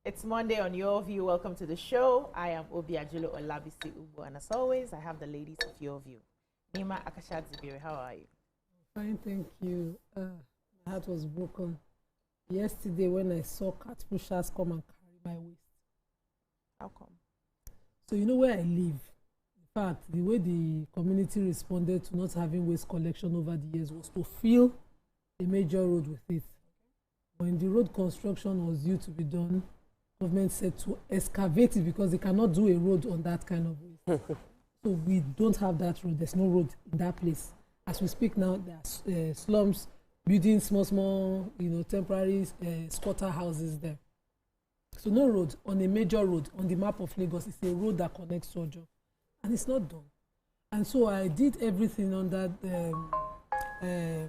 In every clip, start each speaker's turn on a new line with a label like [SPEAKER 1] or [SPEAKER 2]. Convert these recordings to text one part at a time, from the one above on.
[SPEAKER 1] It's Monday on Your View. Welcome to the show. I am SisiOgeLagos, and as always, I have the ladies of Your View. Nima Akashadzibiri, how are you?
[SPEAKER 2] Fine, thank you. My heart was broken yesterday when I saw cat pushers come and carry my waist.
[SPEAKER 1] How come?
[SPEAKER 2] So you know where I live. In fact, the way the community responded to not having waste collection over the years was to fill a major road with it. When the road construction was due to be done, government said to excavate it because they cannot do a road on that kind of waste. So we don't have that road. There's no road in that place. As we speak now, there's slums building small, temporary squatter houses there. So no road on a major road on the map of Lagos. It's a road that connects Sojo, and it's not done. And so I did everything under the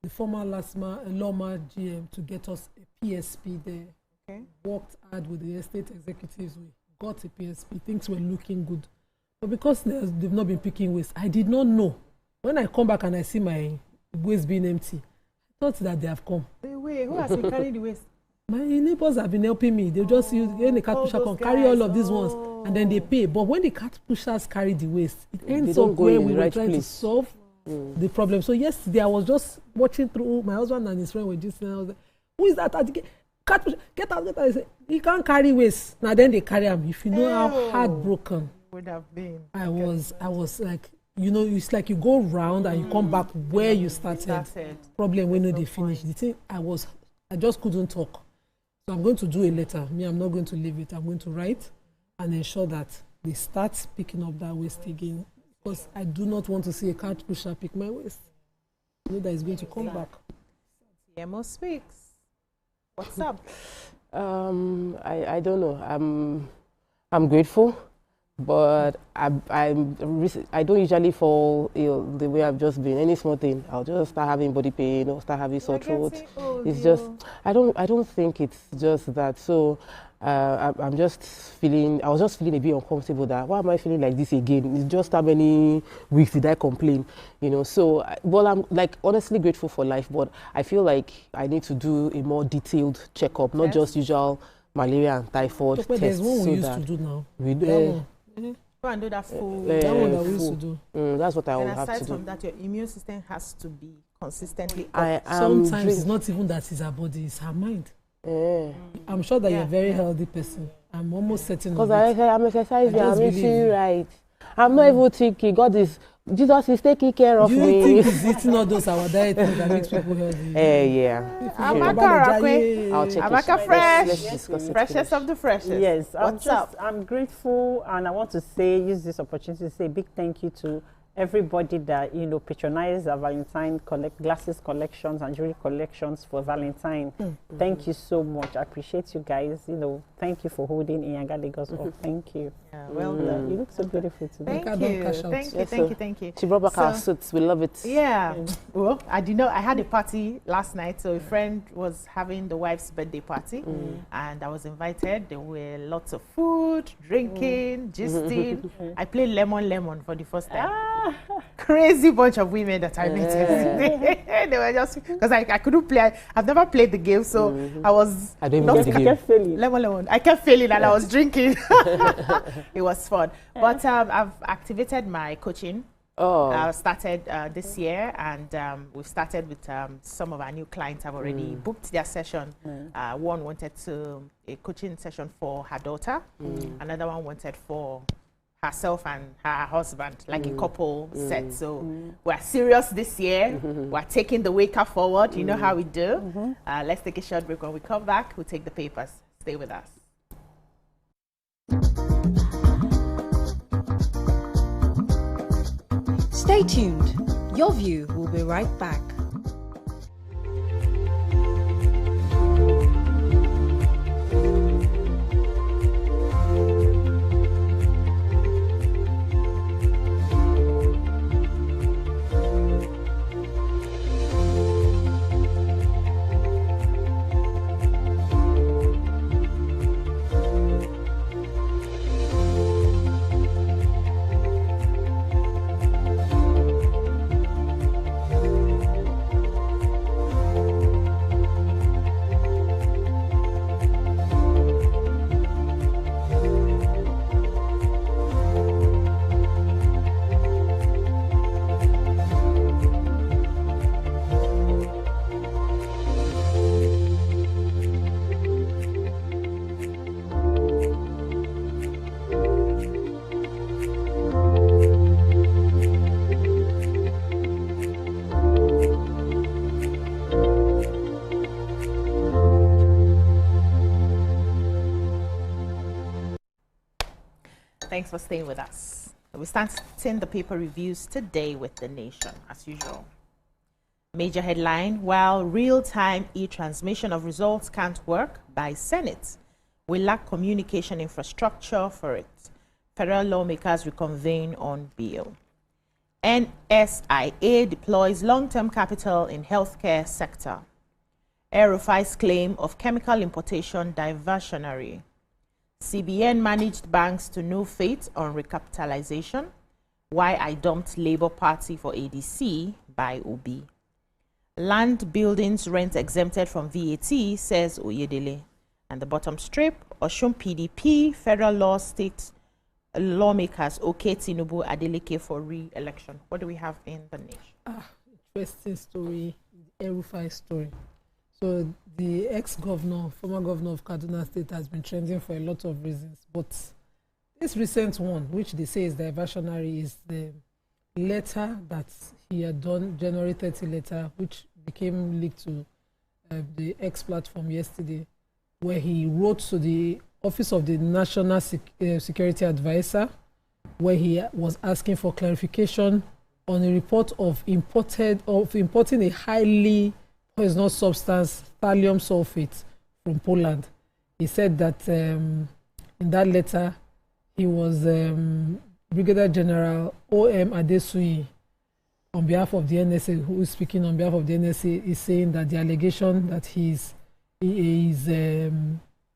[SPEAKER 2] former Loma GM to get us a PSP there. Okay. Worked hard with the estate executives. We got a PSP. Things were looking good. But because they've not been picking waste, I did not know. When I come back and I see my waste being empty, I thought that they have come.
[SPEAKER 1] Wait, who has been carrying the waste?
[SPEAKER 2] My neighbors have been helping me. They just use the cat pusher can carry all of these ones, and then they pay. But when the cat pushers carry the waste, it ends up where we were trying to solve the problem. So yesterday I was just watching through. My husband and his friend were just saying, I was like, "Who is that? Cat pusher, get out, get out." I said, "He can't carry waste." Now then they carry him. If you know how heartbroken
[SPEAKER 1] would have been.
[SPEAKER 2] I was like, it's like you go round and you come back where you started. Problem when they finish. The thing I just couldn't talk. So I'm going to do a letter. I'm not going to leave it. I'm going to write and ensure that they start picking up that waste again. Because I do not want to see a cat pusher pick my waste. I know that it's going to come back.
[SPEAKER 1] CMO speaks. What's up?
[SPEAKER 3] I don't know. I'm grateful, but I don't usually fall ill the way I've just been. Any small thing, I'll just start having body pain or start having sore throat. It's just I don't think it's just that. So I was just feeling a bit uncomfortable. That why am I feeling like this again? It's just how many weeks did I complain? So I'm like honestly grateful for life, but I feel like I need to do a more detailed checkup, not just usual malaria and typhoid tests.
[SPEAKER 2] There's one we used to do now.
[SPEAKER 3] We do.
[SPEAKER 1] Go and do that full.
[SPEAKER 2] That one that we used to do.
[SPEAKER 3] That's what I will have to do.
[SPEAKER 1] And aside from that, your immune system has to be consistently
[SPEAKER 2] up. Sometimes it's not even that it's her body, it's her mind. I'm sure that you're a very healthy person. I'm almost certain.
[SPEAKER 3] Because I'm exercising, I'm eating right. I'm not even thinking, Jesus is taking care of me.
[SPEAKER 2] You think he's eating all those our diet that makes people healthy?
[SPEAKER 3] Yeah.
[SPEAKER 1] Amaka fresh. Freshest of the freshest.
[SPEAKER 4] Yes.
[SPEAKER 1] What's up?
[SPEAKER 4] I'm grateful, and I want to use this opportunity to say a big thank you to everybody that patronized our Valentine glasses collections and jewelry collections for Valentine. Thank you so much. I appreciate you guys. Thank you for holding SisiOgeLagos up. Thank you.
[SPEAKER 1] Yeah, well done.
[SPEAKER 4] You look so beautiful today.
[SPEAKER 1] Thank you.
[SPEAKER 3] She brought back our suits. We love it.
[SPEAKER 1] Yeah. Well, I had a party last night. So a friend was having the wife's birthday party, and I was invited. There were lots of food, drinking, gisting. I played lemon for the first time. Crazy bunch of women that I met yesterday. They were just because I couldn't play. I've never played the game, so I
[SPEAKER 3] don't even
[SPEAKER 4] I kept failing.
[SPEAKER 1] Lemon. I kept failing and I was drinking. It was fun. But I've activated my coaching. I started this year, and we've started with some of our new clients. I've already booked their session. One wanted a coaching session for her daughter. Another one wanted for herself and her husband, like a couple set. So we're serious this year. We're taking the waker forward. You know how we do. Let's take a short break. When we come back, we'll take the papers. Stay with us.
[SPEAKER 5] Stay tuned. Your View will be right back.
[SPEAKER 1] Thanks for staying with us. We start seeing the paper reviews today with The Nation, as usual. Major headline: while real-time e-transmission of results can't work by Senate, we lack communication infrastructure for it. Federal lawmakers reconvene on bill. NSIA deploys long-term capital in healthcare sector. Air-Rufai's claim of chemical importation diversionary. CBN managed banks to no fate on recapitalization. Why I dumped Labour Party for ADC by Obi. Land buildings rent exempted from VAT, says Oyedele. And the bottom strip, Osun PDP, federal law state lawmakers okay Tinubu Adeleke for re-election. What do we have in The Nation?
[SPEAKER 2] Interesting story, the Air-Rufai story. So the ex-governor, former governor of Kaduna State, has been trending for a lot of reasons. But this recent one, which they say is diversionary, is the letter that he had done, January 30 letter, which became leaked to the X platform yesterday, where he wrote to the Office of the National Security Advisor, where he was asking for clarification on a report of importing a highly poisonous substance, thallium sulfate, from Poland. He said that in that letter, he was Brigadier General O.M. Adesuyi, on behalf of the NSA, who is speaking on behalf of the NSA, is saying that the allegation that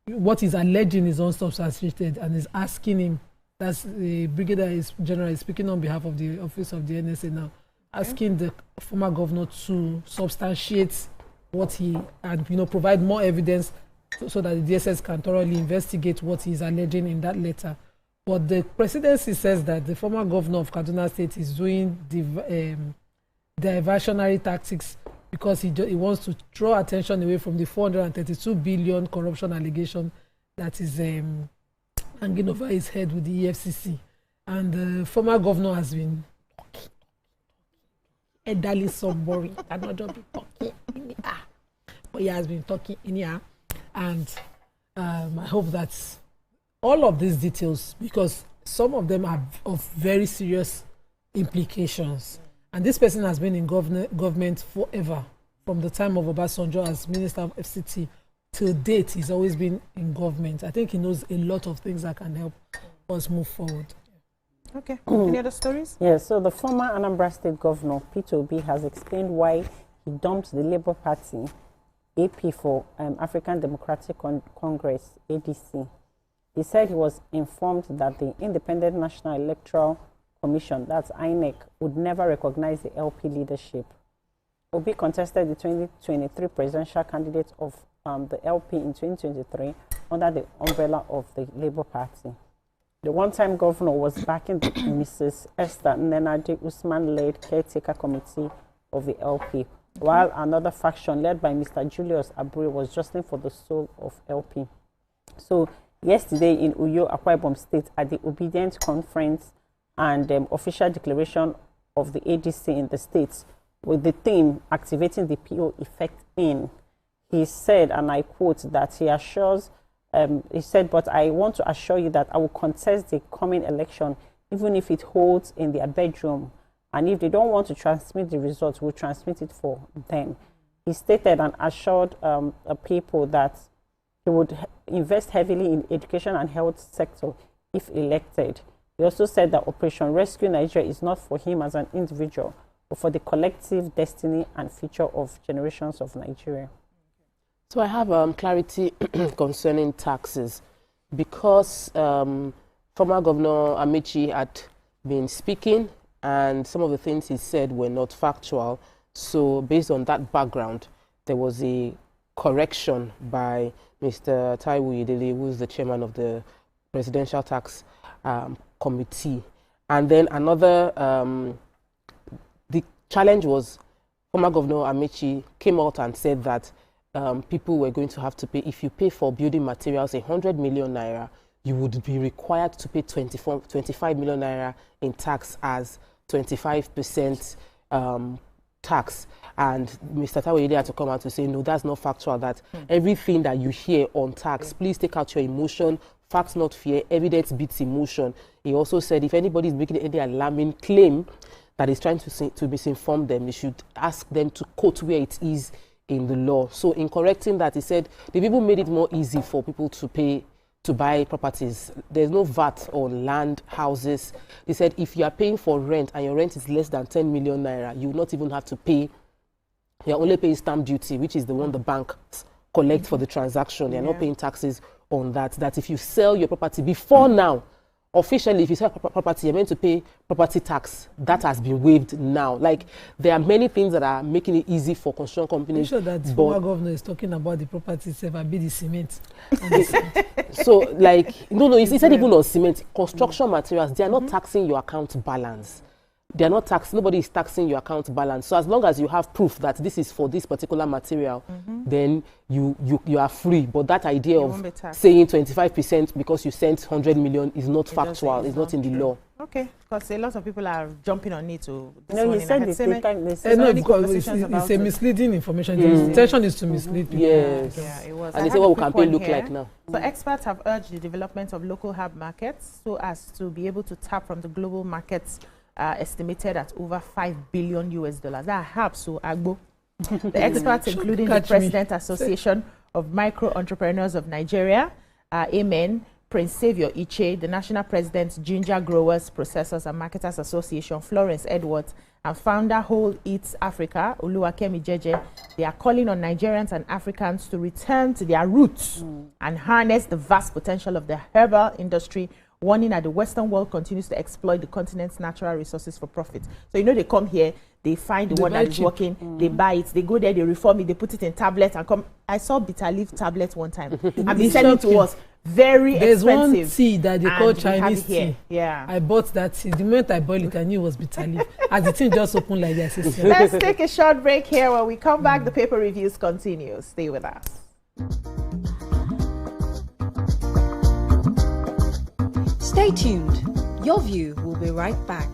[SPEAKER 2] what he's alleging is unsubstantiated, and is asking him, that's the Brigadier General is speaking on behalf of the Office of the NSA now, asking the former governor to substantiate what he, and provide more evidence so that the DSS can thoroughly investigate what he's alleging in that letter. But the presidency says that the former governor of Kaduna State is doing diversionary tactics because he wants to draw attention away from the 432 billion corruption allegation that is hanging over his head with the EFCC. And the former governor has been elderly, so boring. Cannot just be talking in the air. But he has been talking in the air. And I hope that all of these details, because some of them are of very serious implications. And this person has been in government forever, from the time of Obasanjo as Minister of FCT till date. He's always been in government. I think he knows a lot of things that can help us move forward.
[SPEAKER 1] Okay. Any other stories?
[SPEAKER 4] Yes. So the former Anambra State Governor, Peter Obi, has explained why he dumped the Labour Party, AP, for African Democratic Congress, ADC. He said he was informed that the Independent National Electoral Commission, that's Inec, would never recognize the LP leadership. Obi contested the 2023 presidential candidate of the LP in 2023 under the umbrella of the Labour Party. The one-time governor was backing the Mrs. Esther Nenadi Usman-led caretaker committee of the LP, while another faction led by Mr. Julius Aburi was jostling for the soul of LP. So yesterday in Uyo, Akwa Ibom State, at the Obedient Conference and official declaration of the ADC in the states, with the theme activating the PO effect in, he said, and I quote, that he assures, he said, but I want to assure you that I will contest the coming election, even if it holds in their bedroom. And if they don't want to transmit the results, we'll transmit it for them. He stated and assured people that he would invest heavily in education and health sector if elected. He also said that Operation Rescue Nigeria is not for him as an individual, but for the collective destiny and future of generations of Nigeria.
[SPEAKER 3] So I have clarity concerning taxes, because former Governor Amici had been speaking and some of the things he said were not factual. So based on that background, there was a correction by Mr. Taiwo Yedele, who is the chairman of the Presidential Tax Committee. And then another, the challenge was former Governor Amici came out and said that people were going to have to pay, if you pay for building materials 100 million naira, you would be required to pay 25 million naira in tax as 25% tax. And Mr. Taiwo had to come out to say, no, that's not factual, that everything that you hear on tax, please take out your emotion facts not fear, evidence beats emotion. He also said if anybody is making any alarming claim that is trying to misinform them, they should ask them to quote where it is in the law. So in correcting that, he said the people made it more easy for people to buy properties. There's no VAT on land, houses. He said if you are paying for rent and your rent is less than 10 million naira, you will not even have to pay. You're only paying stamp duty, which is the one the bank collect for the transaction. They're not paying taxes on that. That if you sell your property before now, officially, if you sell property, you're meant to pay property tax. That has been waived now. Like, there are many things that are making it easy for construction companies.
[SPEAKER 2] I'm sure that former governor is talking about the property itself and be the cement.
[SPEAKER 3] So, like, no, he said even on cement, construction materials, they are not taxing your account balance. They are not taxed. Nobody is taxing your account balance. So as long as you have proof that this is for this particular material, then you are free. But that idea of saying 25% because you sent 100 million is not factual. It's not in the law.
[SPEAKER 1] Okay, because a lot of people are jumping on it. To
[SPEAKER 4] no, he said it's
[SPEAKER 2] a misleading information. The intention is to mislead people.
[SPEAKER 3] Yes.
[SPEAKER 1] Yeah, it was.
[SPEAKER 3] And they say what will campaign look like now.
[SPEAKER 1] So experts have urged the development of local hub markets so as to be able to tap from the global markets estimated at over $5 billion US. That helps so Agbo. The experts, including the President Association of Micro Entrepreneurs of Nigeria, Amen, Prince Saviour Iche, the National President, Ginger Growers, Processors and Marketers Association, Florence Edwards, and founder Whole Eats Africa, Oluwakemi Jeje, they are calling on Nigerians and Africans to return to their roots and harness the vast potential of the herbal industry, warning that the Western world continues to exploit the continent's natural resources for profit. So, you know, they come here, they find the one that is working, they buy it, they go there, they reform it, they put it in tablets and come. I saw bitter leaf tablets one time, and they sell it to us. Very
[SPEAKER 2] There's
[SPEAKER 1] expensive.
[SPEAKER 2] There's one tea that they call Chinese tea.
[SPEAKER 1] Yeah.
[SPEAKER 2] I bought that tea. The moment I boiled it, I knew it was bitter leaf. As the thing just opened like that.
[SPEAKER 1] Let's take a short break here. When we come back, the paper reviews continue. Stay with us.
[SPEAKER 5] Stay tuned. Your View will be right back.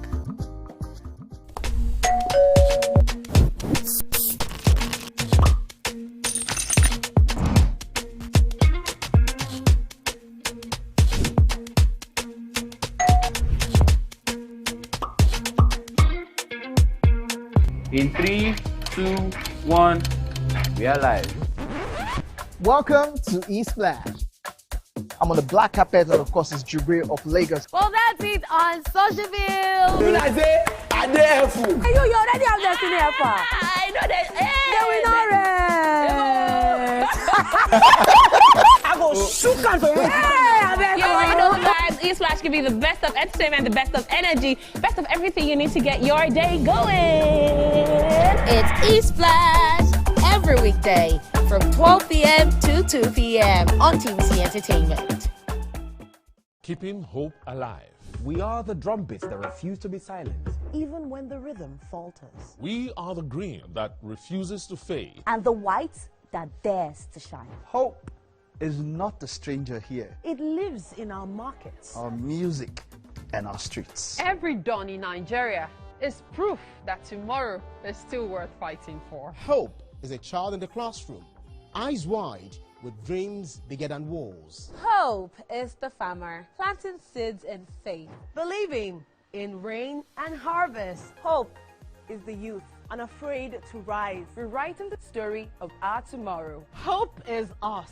[SPEAKER 6] In 3, 2, 1, we are live.
[SPEAKER 7] Welcome to ESplash. I'm on the black carpet, and of course, it's Jubril of Lagos.
[SPEAKER 8] Well, that's it on SocialVille.
[SPEAKER 7] When I say, I dare fool.
[SPEAKER 8] You already have Destiny Alpha. I know that.
[SPEAKER 7] I go shoot out for you.
[SPEAKER 8] You already know, guys. ESplash can be the best of entertainment, the best of energy, best of everything you need to get your day going. It's ESplash every weekday from 12 p.m. to 2 p.m. on TVC Entertainment.
[SPEAKER 9] Keeping hope alive.
[SPEAKER 10] We are the drumbeats that refuse to be silenced, even when the rhythm falters.
[SPEAKER 9] We are the green that refuses to fade.
[SPEAKER 11] And the white that dares to shine.
[SPEAKER 7] Hope is not a stranger here.
[SPEAKER 11] It lives in our markets,
[SPEAKER 7] our music, and our streets.
[SPEAKER 12] Every dawn in Nigeria is proof that tomorrow is still worth fighting for.
[SPEAKER 13] Hope is a child in the classroom, eyes wide, with dreams bigger than walls.
[SPEAKER 14] Hope is the farmer planting seeds in faith, believing in rain and harvest.
[SPEAKER 15] Hope is the youth unafraid to rise,
[SPEAKER 14] rewriting the story of our tomorrow.
[SPEAKER 15] Hope is us,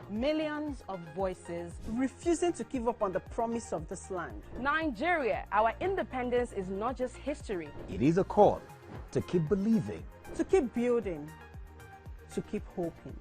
[SPEAKER 15] millions of voices refusing to give up on the promise of this land.
[SPEAKER 14] Nigeria, our independence is not just history.
[SPEAKER 10] It is a call to keep believing,
[SPEAKER 15] to keep building, to keep hoping.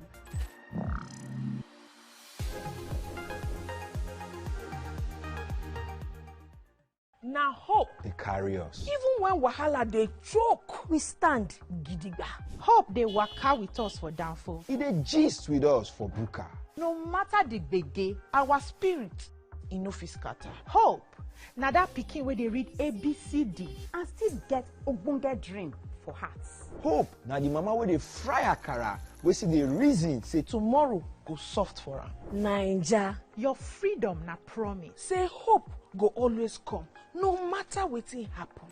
[SPEAKER 15] Now hope
[SPEAKER 10] they carry us.
[SPEAKER 15] Even when wahala they choke, we stand gidigba. Hope they waka with us for downfall.
[SPEAKER 10] They gist with us for buka.
[SPEAKER 15] No matter the gbege, our spirit in no fit scatter. Hope now that pikin where they read ABCD and still get ogbonge dream for hearts.
[SPEAKER 10] Hope now the mama where they fry akara, we see the reason say
[SPEAKER 15] tomorrow go soft for her.
[SPEAKER 11] Naija,
[SPEAKER 15] your freedom na promise. Say hope go always come, no matter wetin happen.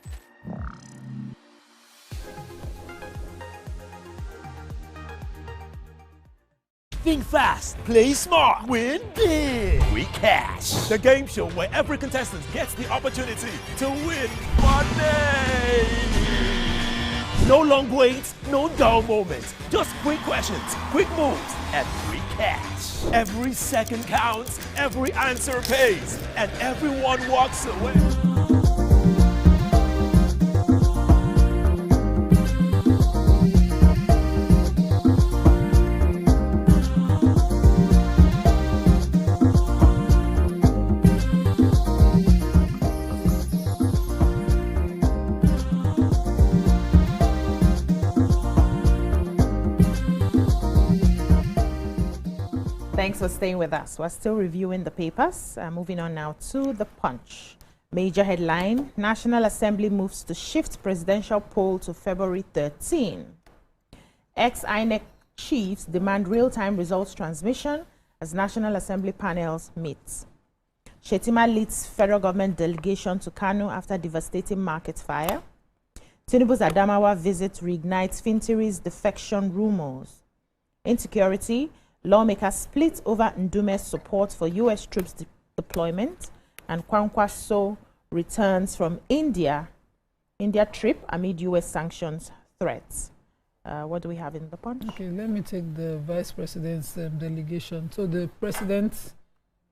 [SPEAKER 16] Think fast, play smart, win big. We Cash, the game show where every contestant gets the opportunity to win money. No long waits, no dull moments. Just quick questions, quick moves, and free cash. Every second counts, every answer pays, and everyone walks away.
[SPEAKER 1] Thanks for staying with us. We're still reviewing the papers. Moving on now to the Punch. Major headline: National Assembly moves to shift presidential poll to February 13. Ex-Inec chiefs demand real-time results transmission as National Assembly panels meet. Shetima leads federal government delegation to Kano after devastating market fire. Tinubu's Adamawa visit reignites Finteri's defection rumors. Insecurity: lawmakers split over Ndume's support for U.S. troops deployment, and Kwankwaso returns from India trip amid U.S. sanctions threats. What do we have in the Punch?
[SPEAKER 2] Okay, let me take the Vice President's delegation. So the President's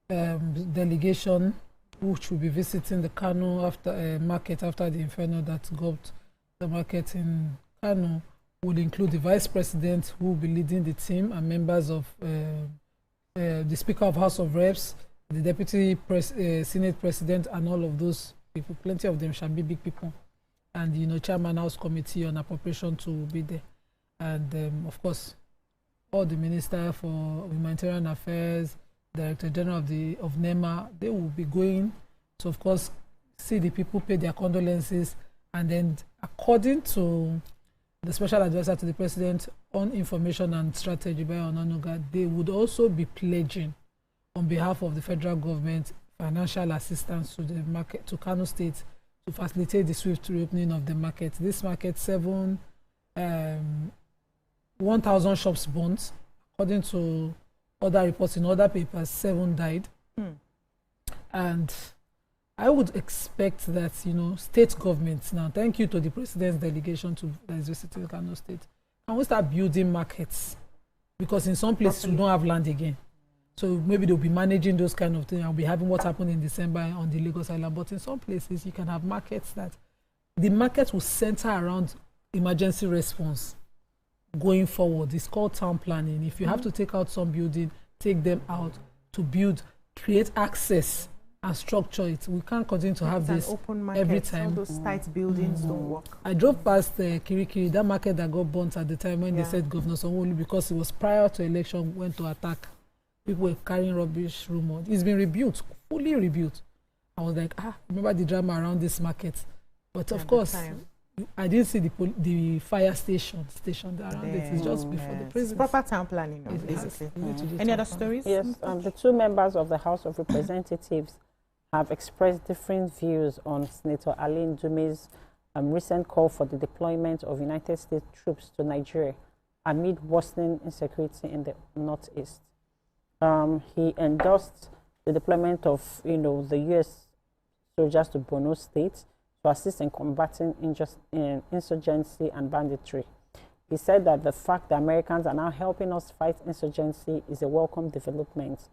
[SPEAKER 2] delegation, which will be visiting the Kano market after the inferno that got the market in Kano, would include the Vice President, who will be leading the team, and members of the Speaker of House of Reps, the Deputy Senate President, and all of those people. Plenty of them shall be big people. And, Chairman House Committee on Appropriation to be there. And, of course, all the Minister for Humanitarian Affairs, Director General of NEMA, they will be going to, of course, see the people, pay their condolences, and then, according to the Special Advisor to the President on Information and Strategy, Bayo Onanuga, they would also be pledging on behalf of the federal government financial assistance to the market, to Kano State, to facilitate the swift reopening of the market. This market, 1,000 shops burnt. According to other reports in other papers, 7 died. And I would expect that, state governments now, thank you to the President's delegation that is visiting Kano State, can we start building markets? Because in some places we don't have land again. So maybe they'll be managing those kind of things. I'll be having what happened in December on the Lagos Island. But in some places, you can have markets that the market will center around emergency response going forward. It's called town planning. If you have to take out some building, take them out to build, create access and structure it. We can't continue to have this open market, every time.
[SPEAKER 1] All those tight buildings don't work.
[SPEAKER 2] I drove past Kirikiri, that market that got burnt at the time when they said Governor Sanwo-Olu, because it was prior to election, went to attack. People were carrying rubbish rumors. It's been rebuilt, fully rebuilt. I was like, remember the drama around this market. But of course, I didn't see the fire station around it. It's just before the president.
[SPEAKER 1] Proper town planning, basically. Any other stories?
[SPEAKER 4] Yes, the 2 members of the House of Representatives have expressed different views on Senator Ali Ndume's recent call for the deployment of United States troops to Nigeria amid worsening insecurity in the Northeast. He endorsed the deployment of, the U.S. soldiers to Borno State to assist in combating insurgency and banditry. He said that the fact that Americans are now helping us fight insurgency is a welcome development,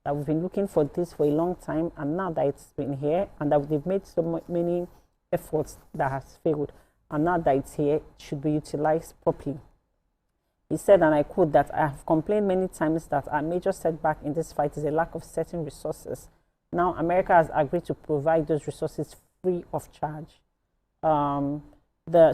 [SPEAKER 4] that we've been looking for this for a long time, and now that it's been here, and that they've made so many efforts that has failed, and now that it's here, it should be utilized properly. He said, and I quote, that I have complained many times that our major setback in this fight is a lack of certain resources. Now America has agreed to provide those resources free of charge.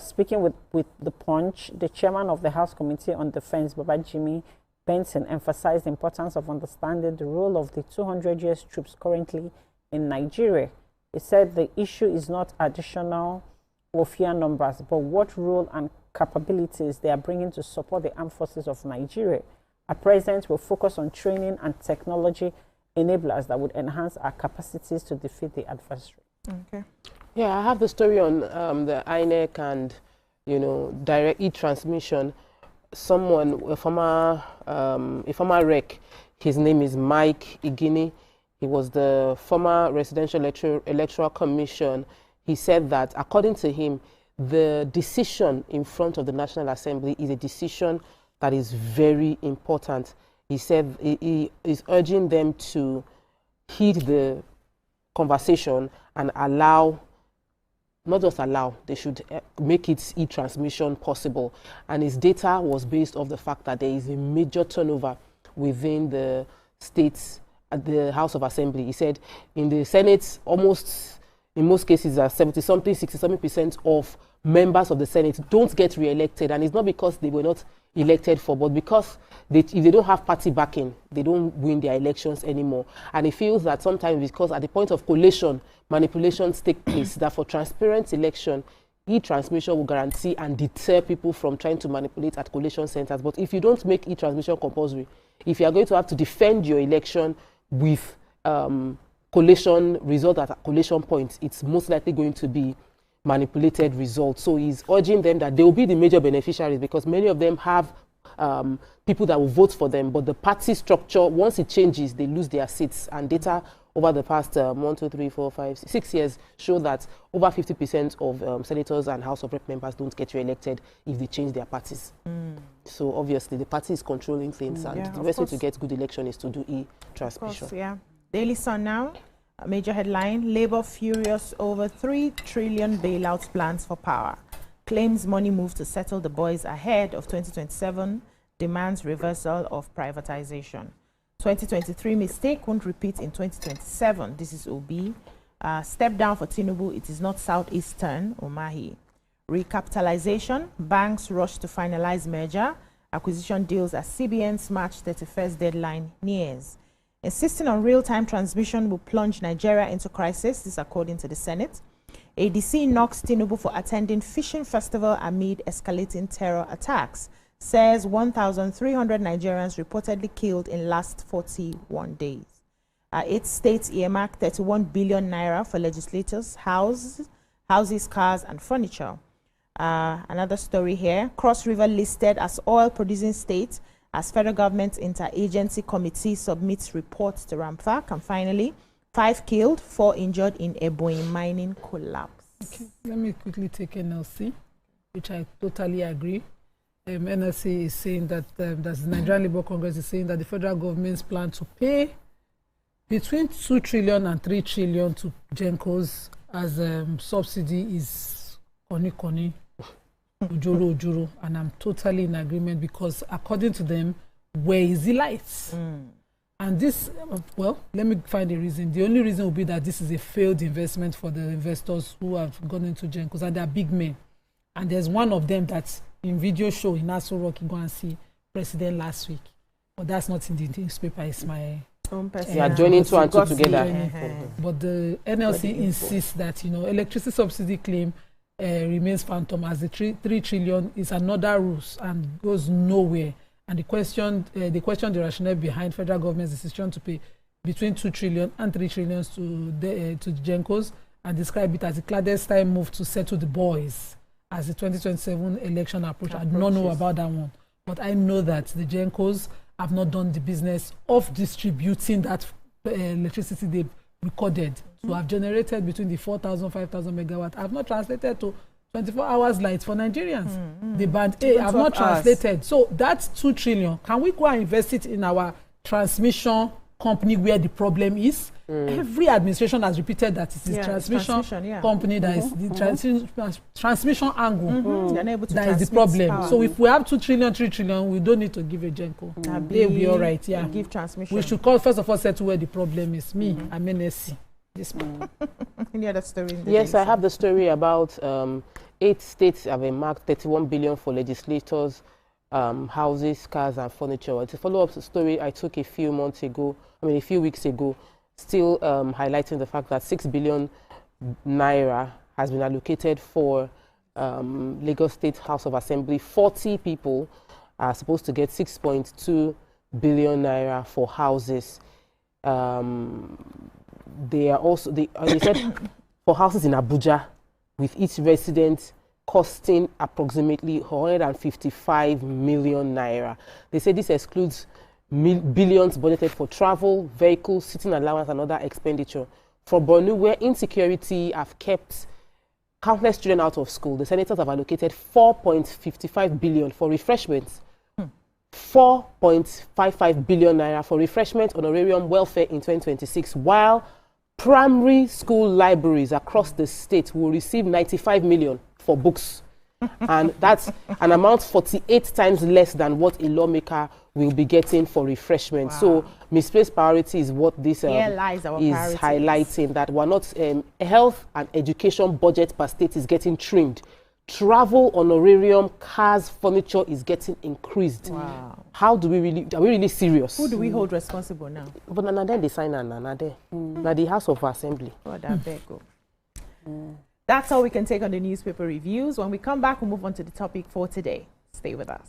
[SPEAKER 4] Speaking with the Punch, the chairman of the House Committee on Defense, Babajimi Benson, emphasized the importance of understanding the role of the 200 U.S. troops currently in Nigeria. He said the issue is not additional or fewer numbers, but what role and capabilities they are bringing to support the armed forces of Nigeria. At present, we'll focus on training and technology enablers that would enhance our capacities to defeat the adversary.
[SPEAKER 1] Okay.
[SPEAKER 3] Yeah, I have the story on the Inec and, direct e-transmission. a former rec, his name is Mike Igini. He was the former Residential Electoral Commission. He said that, according to him, the decision in front of the National Assembly is a decision that is very important. He said he is urging them to heed the conversation and allow, not just allow, they should make its e-transmission possible. And his data was based off the fact that there is a major turnover within the states at the House of Assembly. He said in the Senate, almost, in most cases, 70-something, 60-something% of members of the Senate don't get re-elected. And it's not because they were not elected for, but because if they don't have party backing, they don't win their elections anymore. And he feels that sometimes because at the point of collation, manipulations take place, that for transparent election, e-transmission will guarantee and deter people from trying to manipulate at collation centers. But if you don't make e-transmission compulsory, if you are going to have to defend your election with collation result at collation points, it's most likely going to be manipulated results. So he's urging them that they will be the major beneficiaries because many of them have people that will vote for them, but the party structure, once it changes, they lose their seats. And data over the past 1, 2, 3, 4, 5, 6 years show that over 50% of senators and House of Rep members don't get re-elected if they change their parties. So obviously the party is controlling things, and the best way to get good election is to do e-transmission.
[SPEAKER 1] Yeah. Daily Sun now. A major headline, Labour furious over 3 trillion bailout plans for power. Claims money moved to settle the boys ahead of 2027, demands reversal of privatization. 2023 mistake won't repeat in 2027. This is Obi. Step down for Tinubu, it is not Southeastern, Umahi. Recapitalization, banks rush to finalize merger. Acquisition deals as CBN's March 31st deadline nears. Insisting on real-time transmission will plunge Nigeria into crisis, this according to the Senate. ADC knocks Tinubu for attending fishing festival amid escalating terror attacks. Says 1,300 Nigerians reportedly killed in last 41 days. 8 states earmarked 31 billion naira for legislators, houses, cars, and furniture. Another story here, Cross River listed as oil-producing state as federal government interagency committee submits reports to RAMFAC. And finally, 5 killed, 4 injured in Ebonyi mining collapse.
[SPEAKER 2] Okay, let me quickly take NLC, which I totally agree. NLC is saying that the Nigerian Labour Congress is saying that the federal government's plan to pay between 2 trillion and 3 trillion to Gencos as subsidy is koni, ujuru, and I'm totally in agreement because according to them, where is the lights? And this, well, let me find a reason. The only reason will be that this is a failed investment for the investors who have gone into Gencos, and they are big men. And there's one of them that's in video show in Aso Rock, you go and see President last week. But that's not in the newspaper, it's my own person.
[SPEAKER 3] They are joining 2 and 2 together.
[SPEAKER 2] But the NLC insists that, electricity subsidy claim remains phantom as the 3 trillion is another ruse and goes nowhere. And they question the rationale behind federal government's decision to pay between 2 trillion and 3 trillion to Gencos and describe it as a clandestine move to settle the boys as the 2027 election approach. I don't know about that one, but I know that the Gencos have not done the business of distributing that electricity they've recorded to have generated between the 4,000, 5,000 megawatt. I have not translated to 24 hours lights for Nigerians. The band A have not translated. So that's 2 trillion. Can we go and invest it in our transmission company where the problem is? Every administration has repeated that it is transmission company that is the transmission angle that is the problem. Power. So if we have 2 trillion, 3 trillion, we don't need to give a Genco. They'll be all right. Yeah.
[SPEAKER 1] Give transmission.
[SPEAKER 2] We should call first of all settle where the problem is. I'm NSC. This one.
[SPEAKER 1] Any other story?
[SPEAKER 3] Yes, I have the story about 8 states have marked 31 billion for legislators, houses, cars, and furniture. It's a follow-up story I took a few weeks ago, still highlighting the fact that 6 billion naira has been allocated for Lagos State House of Assembly. 40 people are supposed to get 6.2 billion naira for houses. They are also, they said for houses in Abuja, with each resident costing approximately 155 million naira. They say this excludes billions budgeted for travel, vehicles, sitting allowance, and other expenditure. For Borno, where insecurity have kept countless children out of school, the senators have allocated 4.55 billion for refreshments, 4.55 billion naira for refreshment, honorarium, welfare in 2026, while primary school libraries across the state will receive 95 million for books. And that's an amount 48 times less than what a lawmaker will be getting for refreshment. Wow. So misplaced priority is what this is highlighting, that we're not health and education budget per state is getting trimmed. Travel, honorarium, cars, furniture is getting increased. Wow. How do we really, are we really serious?
[SPEAKER 1] Who do we hold responsible now?
[SPEAKER 3] But then they sign now the House of Assembly.
[SPEAKER 1] Oh, that big go. That's all we can take on the newspaper reviews. When we come back, we'll move on to the topic for today. Stay with us.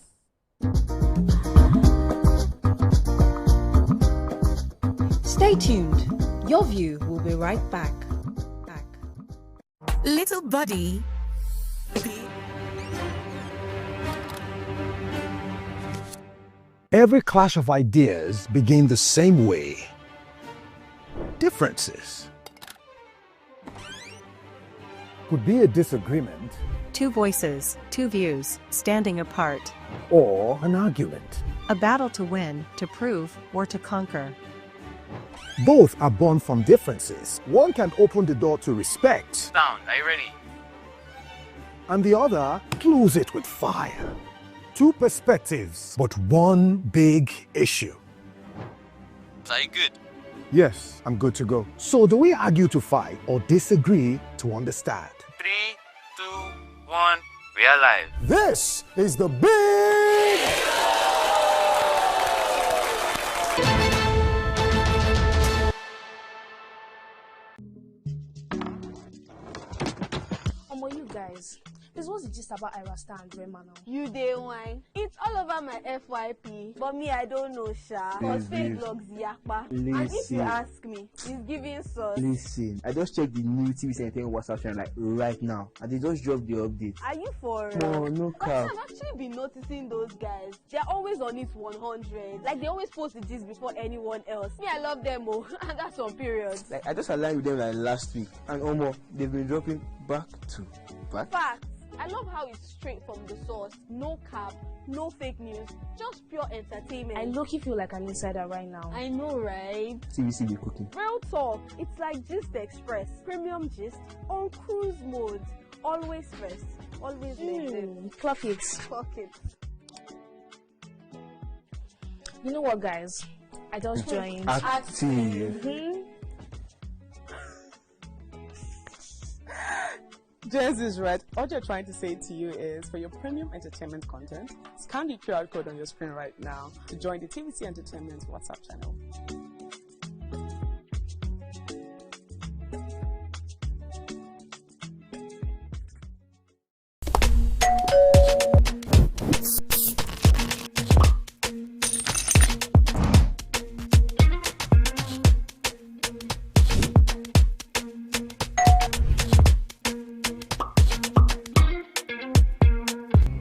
[SPEAKER 5] Stay tuned. Your view will be right back.
[SPEAKER 17] Little buddy.
[SPEAKER 18] Every clash of ideas begin the same way. Differences could be a disagreement,
[SPEAKER 19] two voices, two views, standing apart,
[SPEAKER 18] or an argument.
[SPEAKER 19] A battle to win, to prove, or to conquer.
[SPEAKER 18] Both are born from differences. One can open the door to respect.
[SPEAKER 6] Sound, are you ready?
[SPEAKER 18] And the other close it with fire. Two perspectives, but one big issue.
[SPEAKER 6] Are you good?
[SPEAKER 18] Yes, I'm good to go. So do we argue to fight or disagree to understand?
[SPEAKER 6] 3, 2, 1, we are live.
[SPEAKER 18] This is the big...
[SPEAKER 20] You guys, this was just about Irasta and Rema now.
[SPEAKER 14] You day wine. It's all over my FYP, but me I don't know, Sha. Cause fake blogs yakpa. And if you ask me, it's giving sauce.
[SPEAKER 21] Listen, I just checked the new TVcentertainment WhatsApp channel like right now, and they just dropped the update.
[SPEAKER 14] Are you for
[SPEAKER 21] real? No cap.
[SPEAKER 14] I've actually been noticing those guys. They're always on it 100. Like they always post this before anyone else. Me, I love them, oh, and that's on periods.
[SPEAKER 21] Like I just aligned with them like last week, and almost they've been dropping back to back.
[SPEAKER 14] Facts. I love how it's straight from the source. No cap, no fake news, just pure entertainment.
[SPEAKER 20] I low-key feel like an insider right now.
[SPEAKER 14] I know, right?
[SPEAKER 21] TVC be cooking.
[SPEAKER 14] Real talk. It's like Gist Express. Premium gist on cruise mode. Always first. Always late.
[SPEAKER 20] Clock it.
[SPEAKER 14] Clock it.
[SPEAKER 20] You know what, guys? I just joined.
[SPEAKER 21] Active.
[SPEAKER 22] Jess is right. What you're trying to say to you is, for your premium entertainment content, scan the QR code on your screen right now to join the TVC Entertainment WhatsApp channel.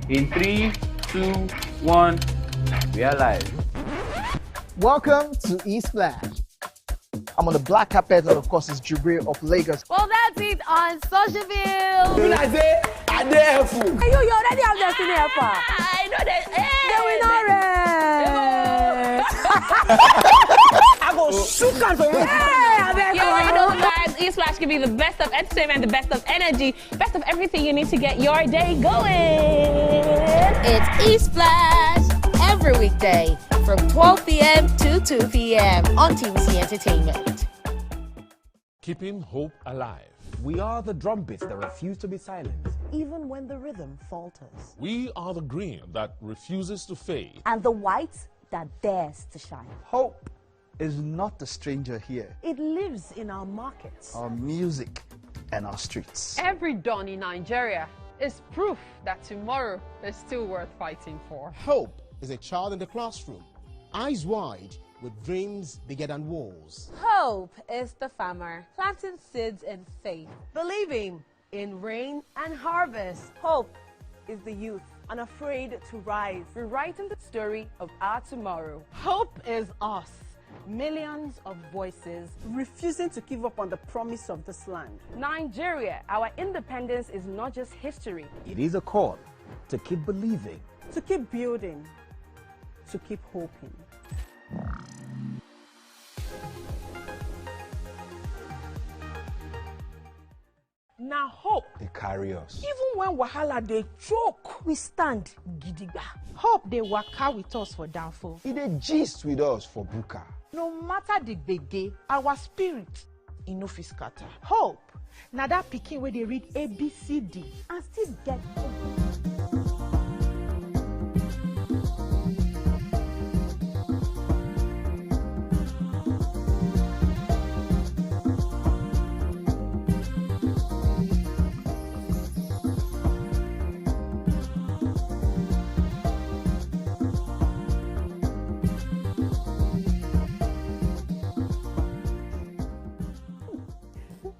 [SPEAKER 6] In 3, 2, 1, we are live.
[SPEAKER 7] Welcome to E-Splash. I'm on the black carpet, and of course, it's Jubril of Lagos.
[SPEAKER 14] Well, that's it on SocialVille.
[SPEAKER 21] When I say, I dare fool.
[SPEAKER 14] You already have Destiny Helper. I know that.
[SPEAKER 21] I go shoot for you.
[SPEAKER 8] You already know, guys. E-Splash can be the best of entertainment, the best of energy, best of everything you need to get your day going.
[SPEAKER 5] It's E-Splash every weekday from 12 p.m. to 2 p.m. on TVC Entertainment.
[SPEAKER 9] Keeping hope alive.
[SPEAKER 10] We are the drumbeats that refuse to be silenced, even when the rhythm falters.
[SPEAKER 9] We are the green that refuses to fade.
[SPEAKER 11] And the white that dares to shine.
[SPEAKER 7] Hope is not a stranger here.
[SPEAKER 11] It lives in our markets,
[SPEAKER 7] our music, and our streets.
[SPEAKER 12] Every dawn in Nigeria is proof that tomorrow is still worth fighting for.
[SPEAKER 13] Hope is a child in the classroom, eyes wide, with dreams bigger than walls.
[SPEAKER 14] Hope is the farmer planting seeds in faith, believing
[SPEAKER 11] in rain and harvest.
[SPEAKER 14] Hope is the youth, unafraid to rise.
[SPEAKER 11] Rewriting the story of our tomorrow.
[SPEAKER 15] Hope is us, millions of voices
[SPEAKER 4] refusing to give up on the promise of this land.
[SPEAKER 11] Nigeria, our independence is not just history.
[SPEAKER 10] It is a call to keep believing,
[SPEAKER 4] to keep building, to keep hoping.
[SPEAKER 15] Now hope
[SPEAKER 10] they carry us.
[SPEAKER 15] Even when wahala they choke, we stand gidigba.
[SPEAKER 1] Hope they waka with us for downfall.
[SPEAKER 10] It they gist with us for buka.
[SPEAKER 15] No matter the gbege, our spirit in no fit scatter.
[SPEAKER 1] Hope now that pikin where they read ABCD and still get hope.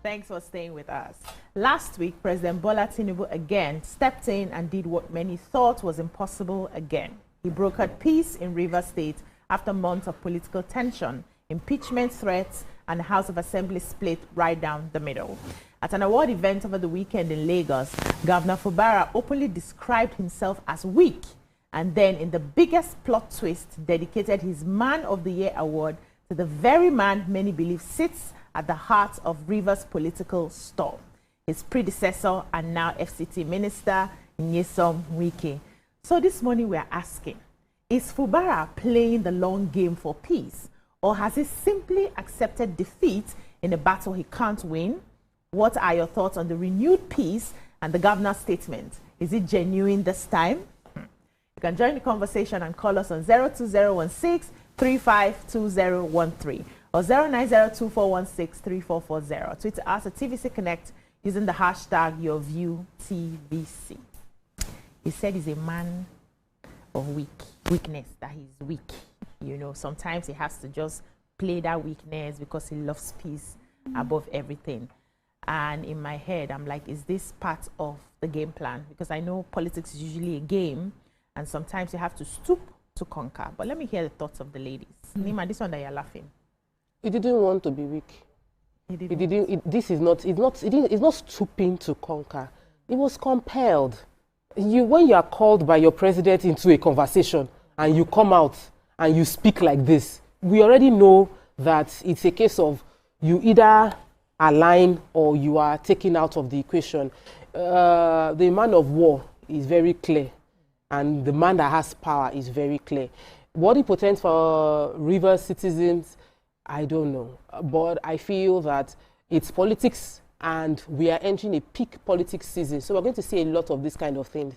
[SPEAKER 1] Thanks for staying with us. Last week, President Bola Tinubu again stepped in and did what many thought was impossible again. He brokered peace in Rivers State after months of political tension, impeachment threats, and the House of Assembly split right down the middle. At an award event over the weekend in Lagos, Governor Fubara openly described himself as weak, and then in the biggest plot twist, dedicated his Man of the Year award to the very man many believe sits at the heart of Rivers' political storm, his predecessor and now FCT Minister, Nyesom Wike. So this morning we're asking, is Fubara playing the long game for peace, or has he simply accepted defeat in a battle he can't win? What are your thoughts on the renewed peace and the governor's statement? Is it genuine this time? You can join the conversation and call us on 02016 352013. or 09024163440. Tweet us at TVC Connect using the hashtag YourViewTVC. He said he's a man of weakness, that he's weak. You know, sometimes he has to just play that weakness because he loves peace above everything. And in my head, I'm like, is this part of the game plan? Because I know politics is usually a game, and sometimes you have to stoop to conquer. But let me hear the thoughts of the ladies. Nima, this one that you're laughing.
[SPEAKER 3] He didn't want to be weak. It's not stooping to conquer. It was compelled. When you are called by your president into a conversation and you come out and you speak like this, we already know that it's a case of you either align or you are taken out of the equation. The man of war is very clear, and the man that has power is very clear. What it portends for Rivers citizens, I don't know, but I feel that it's politics and we are entering a peak politics season. So we're going to see a lot of this kind of things.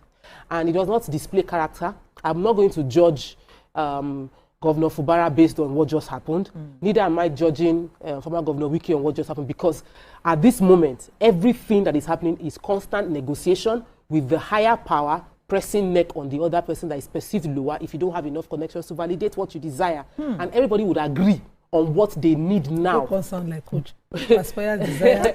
[SPEAKER 3] And it does not display character. I'm not going to judge Governor Fubara based on what just happened. Neither am I judging former Governor Wike on what just happened, because at this moment, everything that is happening is constant negotiation with the higher power pressing neck on the other person that is perceived lower if you don't have enough connections to validate what you desire. And everybody would agree on what they need now.
[SPEAKER 2] Don't sound like coach. Aspire desire.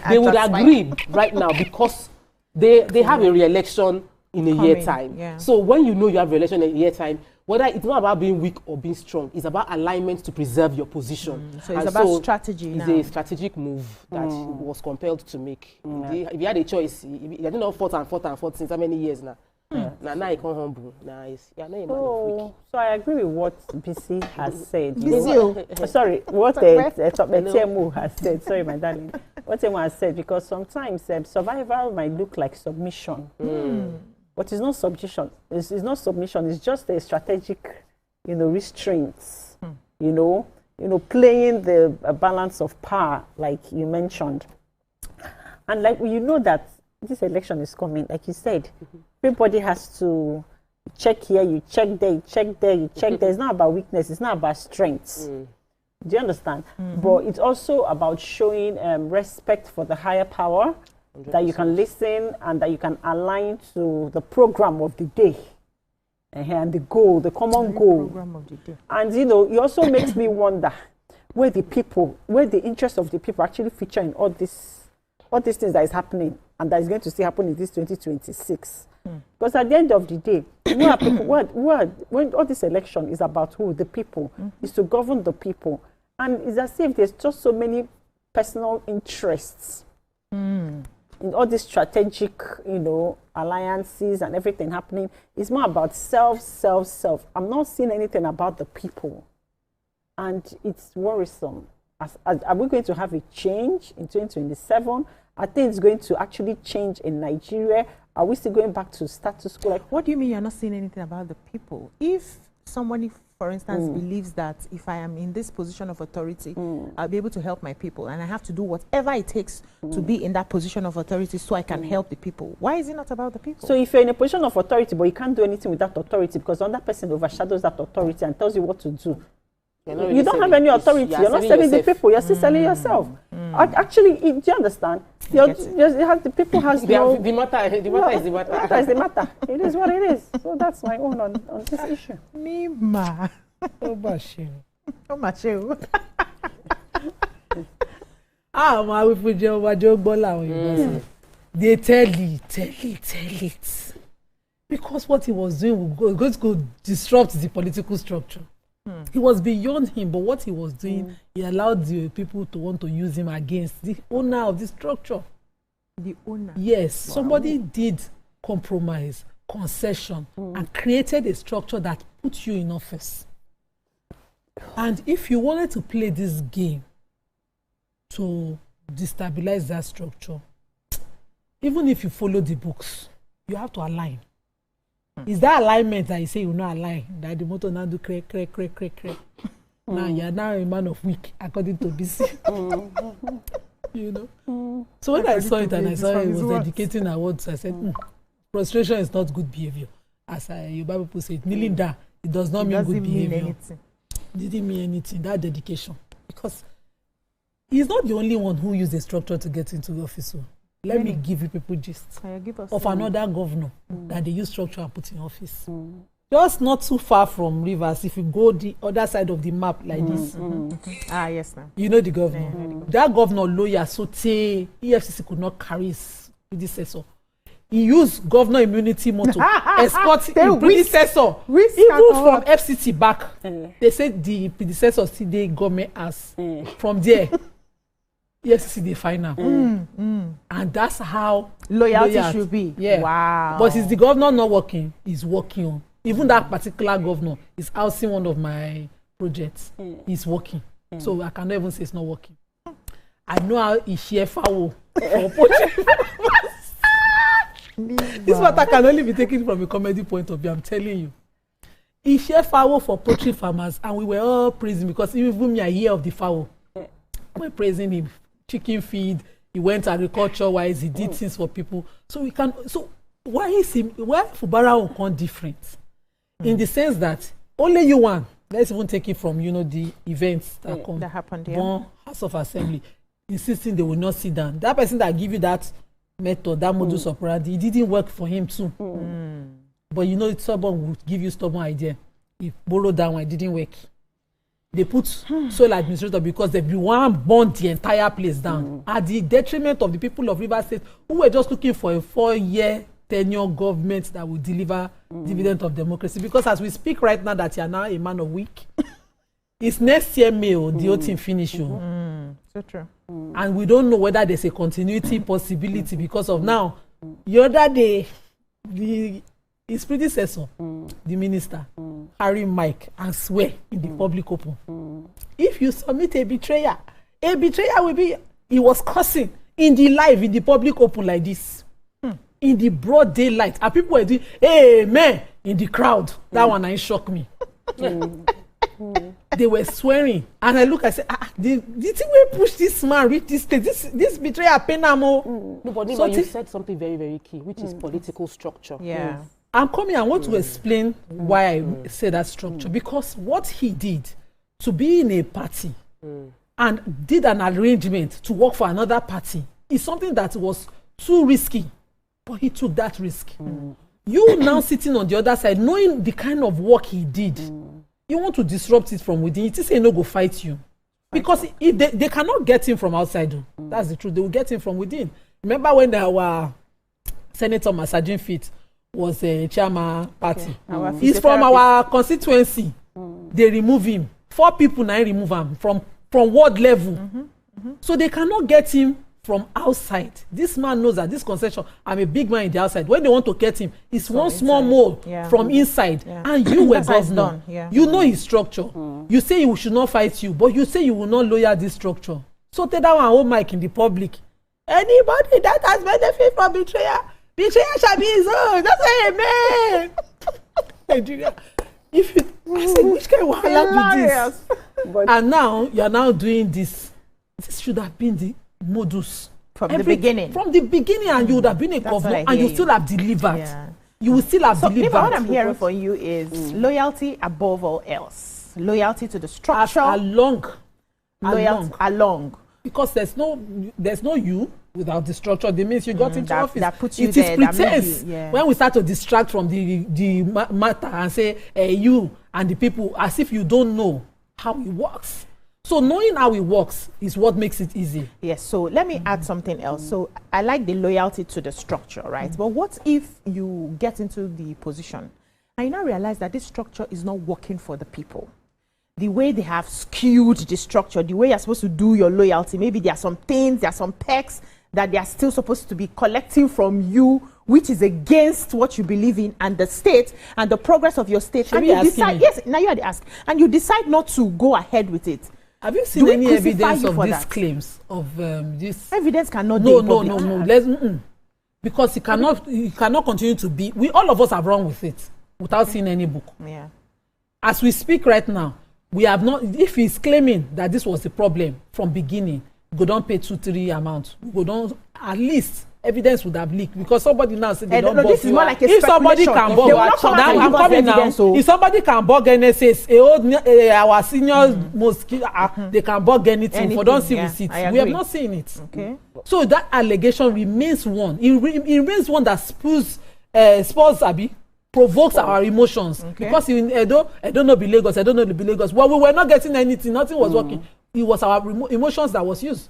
[SPEAKER 3] They would agree right now because they have a re-election in a year time.
[SPEAKER 1] Yeah.
[SPEAKER 3] So when you know you have re-election in a year time, whether it's not about being weak or being strong, it's about alignment to preserve your position.
[SPEAKER 1] So it's about strategy now.
[SPEAKER 3] It's a strategic move that he was compelled to make. If he had a choice, he didn't know fought since how many years now? Now he can't humble. Now you're not a man of weak.
[SPEAKER 4] So I agree with what BC has said. Sorry, what Temu has said. Sorry, my darling. What Temu has said, because sometimes survival might look like submission. But it's not submission. It's not submission. It's just a strategic, restraints. Playing the balance of power, like you mentioned. And like you know that this election is coming, like you said, everybody has to check here, you check there, you check there, you check there. It's not about weakness. It's not about strengths. Do you understand? But it's also about showing respect for the higher power, 100%. That you can listen and that you can align to the program of the day and the goal, the common goal.
[SPEAKER 1] Program of the day.
[SPEAKER 4] And it also makes me wonder where the interests of the people actually feature in all these things that is happening. and that is going to still happen in this 2026. Because at the end of the day, who are people, when all this election is about who? The people. Is to govern the people. And it's as if there's just so many personal interests in all these strategic, alliances and everything happening. It's more about self. I'm not seeing anything about the people. And it's worrisome. Are we going to have a change in 2027? I think it's going to actually change in Nigeria. Are we still going back to status quo? Like,
[SPEAKER 1] what do you mean you're not seeing anything about the people? If somebody, for instance, believes that if I am in this position of authority, I'll be able to help my people, and I have to do whatever it takes to be in that position of authority so I can help the people. Why is it not about the people?
[SPEAKER 4] So if you're in a position of authority, but you can't do anything with that authority because another person overshadows that authority and tells you what to do, you don't have any authority. You're not selling the people. You're still selling yourself. Actually, do you understand? The people has
[SPEAKER 3] the matter is the matter.
[SPEAKER 4] The matter is the matter. It is what it is. So that's my own on this issue.
[SPEAKER 1] Nima.
[SPEAKER 2] They tell it. Because what he was doing was going to disrupt the political structure. He was beyond him, but what he was doing, he allowed the people to want to use him against the owner of the structure.
[SPEAKER 1] The owner?
[SPEAKER 2] Yes. Wow. Somebody did compromise, concession, and created a structure that put you in office. And if you wanted to play this game to destabilize that structure, even if you follow the books, you have to align. Is that alignment that you say you will not align? That the motor now do crack. Now you are now a man of weak, according to BC. So when I saw it and I saw he was dedicating awards, I said, frustration is not good behavior. As your Bible people say, kneeling down, it does not mean good behavior. It didn't mean anything, that dedication. Because he's not the only one who used the structure to get into the office. Let me give you people gist of another governor that they use structure and put in office. Just not too far from Rivers. If you go the other side of the map like this.
[SPEAKER 1] Yes, ma'am.
[SPEAKER 2] You know the governor. That governor lawyer, EFCC could not carry his predecessor. He used governor immunity motto. Escort the predecessor. Even from FCT back, they said the predecessor still the government as from there. Yes, they find out. And that's how
[SPEAKER 1] loyalty should be.
[SPEAKER 2] Yeah.
[SPEAKER 1] Wow.
[SPEAKER 2] But is the governor not working? He's working on. Even that particular governor is housing one of my projects. He's working. So I cannot even say it's not working. I know how he share foul for poultry. This matter can only be taken from a comedy point of view, I'm telling you. He share foul for poultry farmers, and we were all praising because even me, I hear of the foul. We're praising him. Chicken feed, he went agriculture-wise, he did things for people. So we can. So why Fubara Okon different? In the sense that only you one. Let's even take it from the events that
[SPEAKER 1] happened
[SPEAKER 2] here. Born House of Assembly, insisting they will not sit down. That person that give you that method, that modus operandi, it didn't work for him too. But someone would give you stubborn idea. If borrow that one, it didn't work. They put sole administrator because they want burn the entire place down at the detriment of the people of Rivers State who were just looking for a 4-year tenure government that will deliver dividend of democracy. Because as we speak right now that you are now a man of week, it's next year May the whole thing finish.
[SPEAKER 1] So true.
[SPEAKER 2] And we don't know whether there's a continuity possibility because of now. The other day, his predecessor, the minister, carry mic and swear in the public open. If you submit a betrayer will be, he was cursing in the public open like this. In the broad daylight. And people were doing, amen, in the crowd. That one ain't shocked me. They were swearing. And I said, the thing we push this man, reach this place, this betrayer penamo.
[SPEAKER 3] No, but you said something very, very key, which is political structure.
[SPEAKER 1] Yeah.
[SPEAKER 2] I'm coming, I want to explain why I say that structure. Because what he did to be in a party and did an arrangement to work for another party is something that was too risky. But he took that risk. You now sitting on the other side, knowing the kind of work he did, you want to disrupt it from within. It is a no go fight you. Because if they cannot get him from outside. That's the truth. They will get him from within. Remember when our Senator Masajin Fit was a chairman party? Okay. He's from our constituency. They remove him. 4 people now remove him from ward level. So they cannot get him from outside. This man knows that this concession, I'm a big man in the outside. When they want to get him, it's from one inside. Small mole from inside. And you were governor. You know his structure. You say he should not fight you, but you say you will not lawyer this structure. So take that one home mic in the public. Anybody that has benefit from betrayal shall be his own. That's amen. Nigeria. If you, I said, which kind of wahala be this? And now you are now doing this. This should have been the modus
[SPEAKER 1] from the beginning.
[SPEAKER 2] From the beginning, and you would have been a governor, and you still have delivered. Yeah. You will still have delivered.
[SPEAKER 1] What I'm hearing from you is loyalty above all else. Loyalty to the structure.
[SPEAKER 2] Along. Because there's no you without the structure. That means you got into office.
[SPEAKER 1] That puts you
[SPEAKER 2] it
[SPEAKER 1] there,
[SPEAKER 2] is pretense. When we start to distract from the matter and say you and the people as if you don't know how it works. So knowing how it works is what makes it easy.
[SPEAKER 1] Yes, so let me add something else. So I like the loyalty to the structure, right? But what if you get into the position and you now realize that this structure is not working for the people? The way they have skewed the structure, the way you're supposed to do your loyalty, maybe there are some things, there are some perks that they are still supposed to be collecting from you, which is against what you believe in and the state and the progress of your state. And you decide, yes, now you are the ask, and you decide not to go ahead with it.
[SPEAKER 2] Have you seen any evidence of these claims of this?
[SPEAKER 1] Evidence cannot.
[SPEAKER 2] No. Because it cannot continue to be. All of us have run with it without seeing any book.
[SPEAKER 1] Yeah.
[SPEAKER 2] As we speak right now, we have not. If he's claiming that this was the problem from beginning, go don't pay 2-3 amounts. Go don't at least. Evidence would have leaked because somebody now said they don't bug.
[SPEAKER 1] This is more like a
[SPEAKER 2] if somebody can bug, I'm coming now. If somebody can bug NSS, our senior they can bug anything. For don't see receipts. We have not seen it.
[SPEAKER 1] Okay.
[SPEAKER 2] So that allegation remains one. It remains one that spurs provokes our emotions. Because in Edo, I don't know be Lagos. Well, we were not getting anything. Nothing was working. It was our emotions that was used.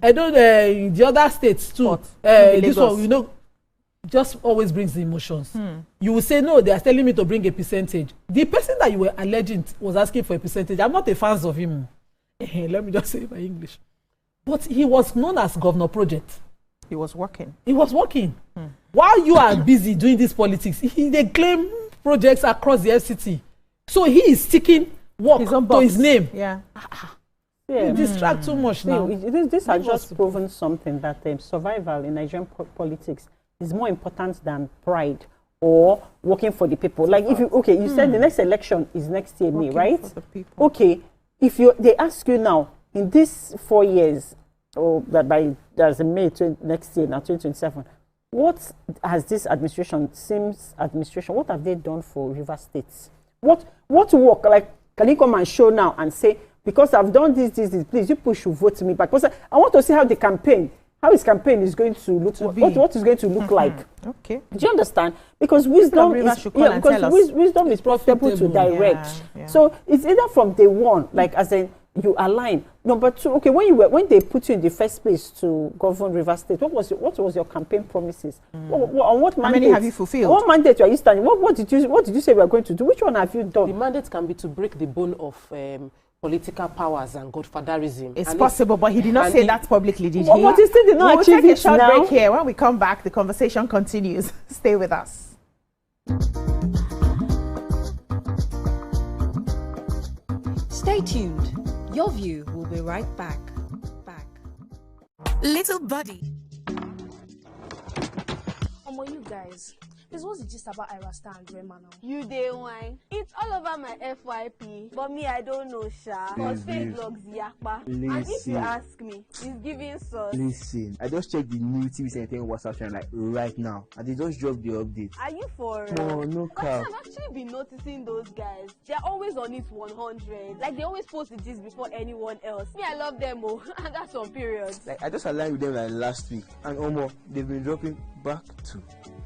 [SPEAKER 2] I don't in the other states too. This one, just always brings the emotions. You will say, no, they are telling me to bring a percentage. The person that you were alleging was asking for a percentage. I'm not a fan of him. Let me just say my English. But he was known as Governor Project.
[SPEAKER 1] He was working.
[SPEAKER 2] While you are busy doing this politics, they claim projects across the FCT. So he is sticking work to his name.
[SPEAKER 1] Yeah.
[SPEAKER 2] You distract too much now.
[SPEAKER 4] This has just proven something that survival in Nigerian politics is more important than pride or working for the people. Like if you said the next election is next year, May, right? Okay, if they ask you now in these 4 years, or that by there's a May next year now 2027, what has this administration, what have they done for River States? What work? Like, can you come and show now and say, because I've done this, please, you push, you vote me back. Because I want to see how his campaign is going to look, what is going to look like.
[SPEAKER 1] Okay.
[SPEAKER 4] Do you understand? Because wisdom is profitable to direct.
[SPEAKER 1] Yeah.
[SPEAKER 4] So it's either from day one, like as in you align. Number two, okay, when they put you in the first place to govern River State, what was your campaign promises? On what mandate?
[SPEAKER 1] How many have you fulfilled?
[SPEAKER 4] What mandate are you standing? What did you say we are going to do? Which one have you done?
[SPEAKER 3] The mandate can be to break the bone of political powers and godfatherism.
[SPEAKER 1] It's possible, but he did not say that publicly, did he?
[SPEAKER 4] But he still did not achieve it.
[SPEAKER 1] We'll take a short break here. When we come back, the conversation continues. Stay with us.
[SPEAKER 16] Stay tuned. Your view will be right back.
[SPEAKER 17] Little buddy.
[SPEAKER 20] You guys, this was just about Irasta and Rema now.
[SPEAKER 14] You day wine. It's all over my FYP, but me I don't know, Sha. Cause fake blogs yakpa. And if you ask me, it's giving sauce.
[SPEAKER 21] Listen, I just checked the new tvcentertainment WhatsApp channel like right now, and they just dropped the update.
[SPEAKER 14] Are you for?
[SPEAKER 21] No cap.
[SPEAKER 14] I've actually been noticing those guys. They're always on it 100. Like they always post the gist before anyone else. Me, I love them, and that's on periods.
[SPEAKER 21] Like I just aligned with them like last week, and they've been dropping back to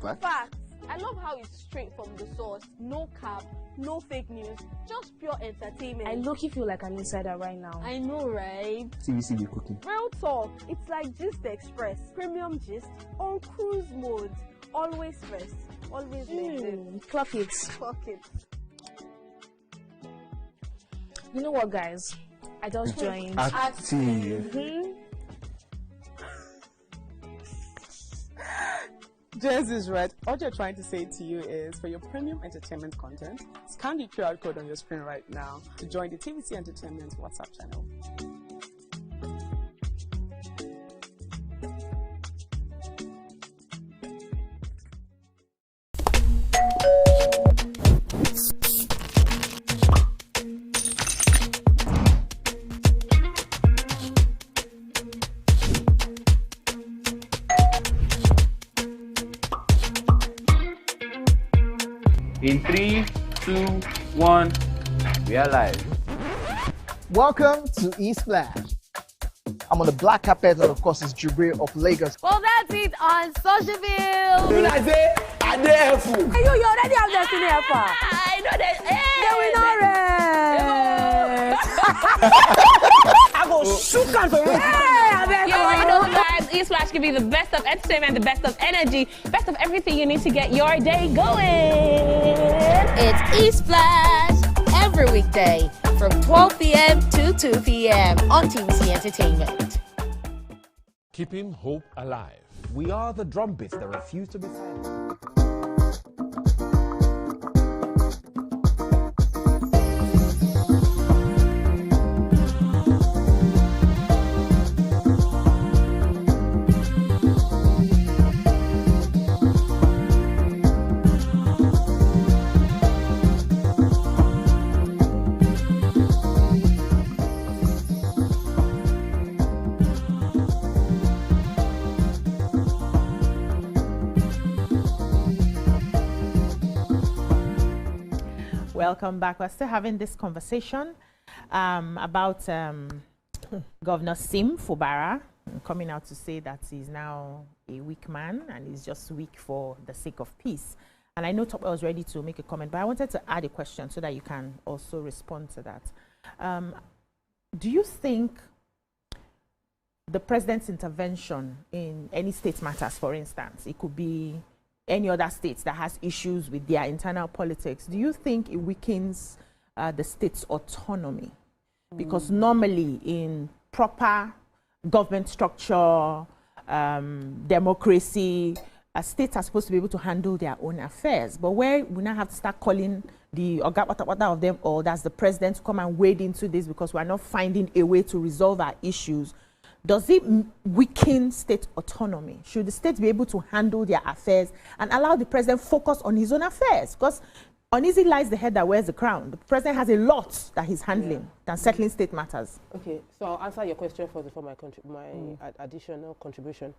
[SPEAKER 21] back.
[SPEAKER 14] Facts. I love how it's straight from the source. No cap, no fake news, just pure entertainment.
[SPEAKER 20] I low-key feel like an insider right now.
[SPEAKER 14] I know, right?
[SPEAKER 21] TVC be cooking.
[SPEAKER 14] Real talk. It's like Gist Express. Premium gist on cruise mode. Always first. Always next.
[SPEAKER 20] Clock it.
[SPEAKER 14] Clock it.
[SPEAKER 20] You know what, guys? I just joined.
[SPEAKER 21] Active.
[SPEAKER 22] Jess is right. All you're trying to say to you is, for your premium entertainment content, scan the QR code on your screen right now to join the TVC Entertainment WhatsApp channel.
[SPEAKER 6] In 3, 2, 1, we are live.
[SPEAKER 7] Welcome to E-Splash. I'm on the black carpet, and of course, it's Jubril of Lagos.
[SPEAKER 5] Well, that's it on SocialVille.
[SPEAKER 21] When I say, I dare fool.
[SPEAKER 14] You already have Destiny Alpha.
[SPEAKER 5] I know that.
[SPEAKER 14] I go shoot can for you.
[SPEAKER 8] You already know, guys. E-Splash can be the best of entertainment, the best of energy, best of everything you need to get your day going.
[SPEAKER 5] It's E-Splash every weekday from 12 p.m. to 2 p.m. on TVC Entertainment.
[SPEAKER 9] Keeping hope alive.
[SPEAKER 10] We are the drumbeats that refuse to be silent.
[SPEAKER 1] Welcome back. We're still having this conversation about Governor Sim Fubara coming out to say that he's now a weak man and he's just weak for the sake of peace. And I know Topper was ready to make a comment, but I wanted to add a question so that you can also respond to that. Do you think the president's intervention in any state matters, for instance, it could be any other states that has issues with their internal politics, do you think it weakens the state's autonomy? Because normally in proper government structure, democracy, states are supposed to be able to handle their own affairs. But where we now have to start calling the of them, or that's the president to come and wade into this because we're not finding a way to resolve our issues, does it weaken state autonomy? Should the state be able to handle their affairs and allow the president focus on his own affairs? Because uneasy lies the head that wears the crown. The president has a lot that he's handling than settling state matters.
[SPEAKER 3] Okay, so I'll answer your question first before my additional contribution.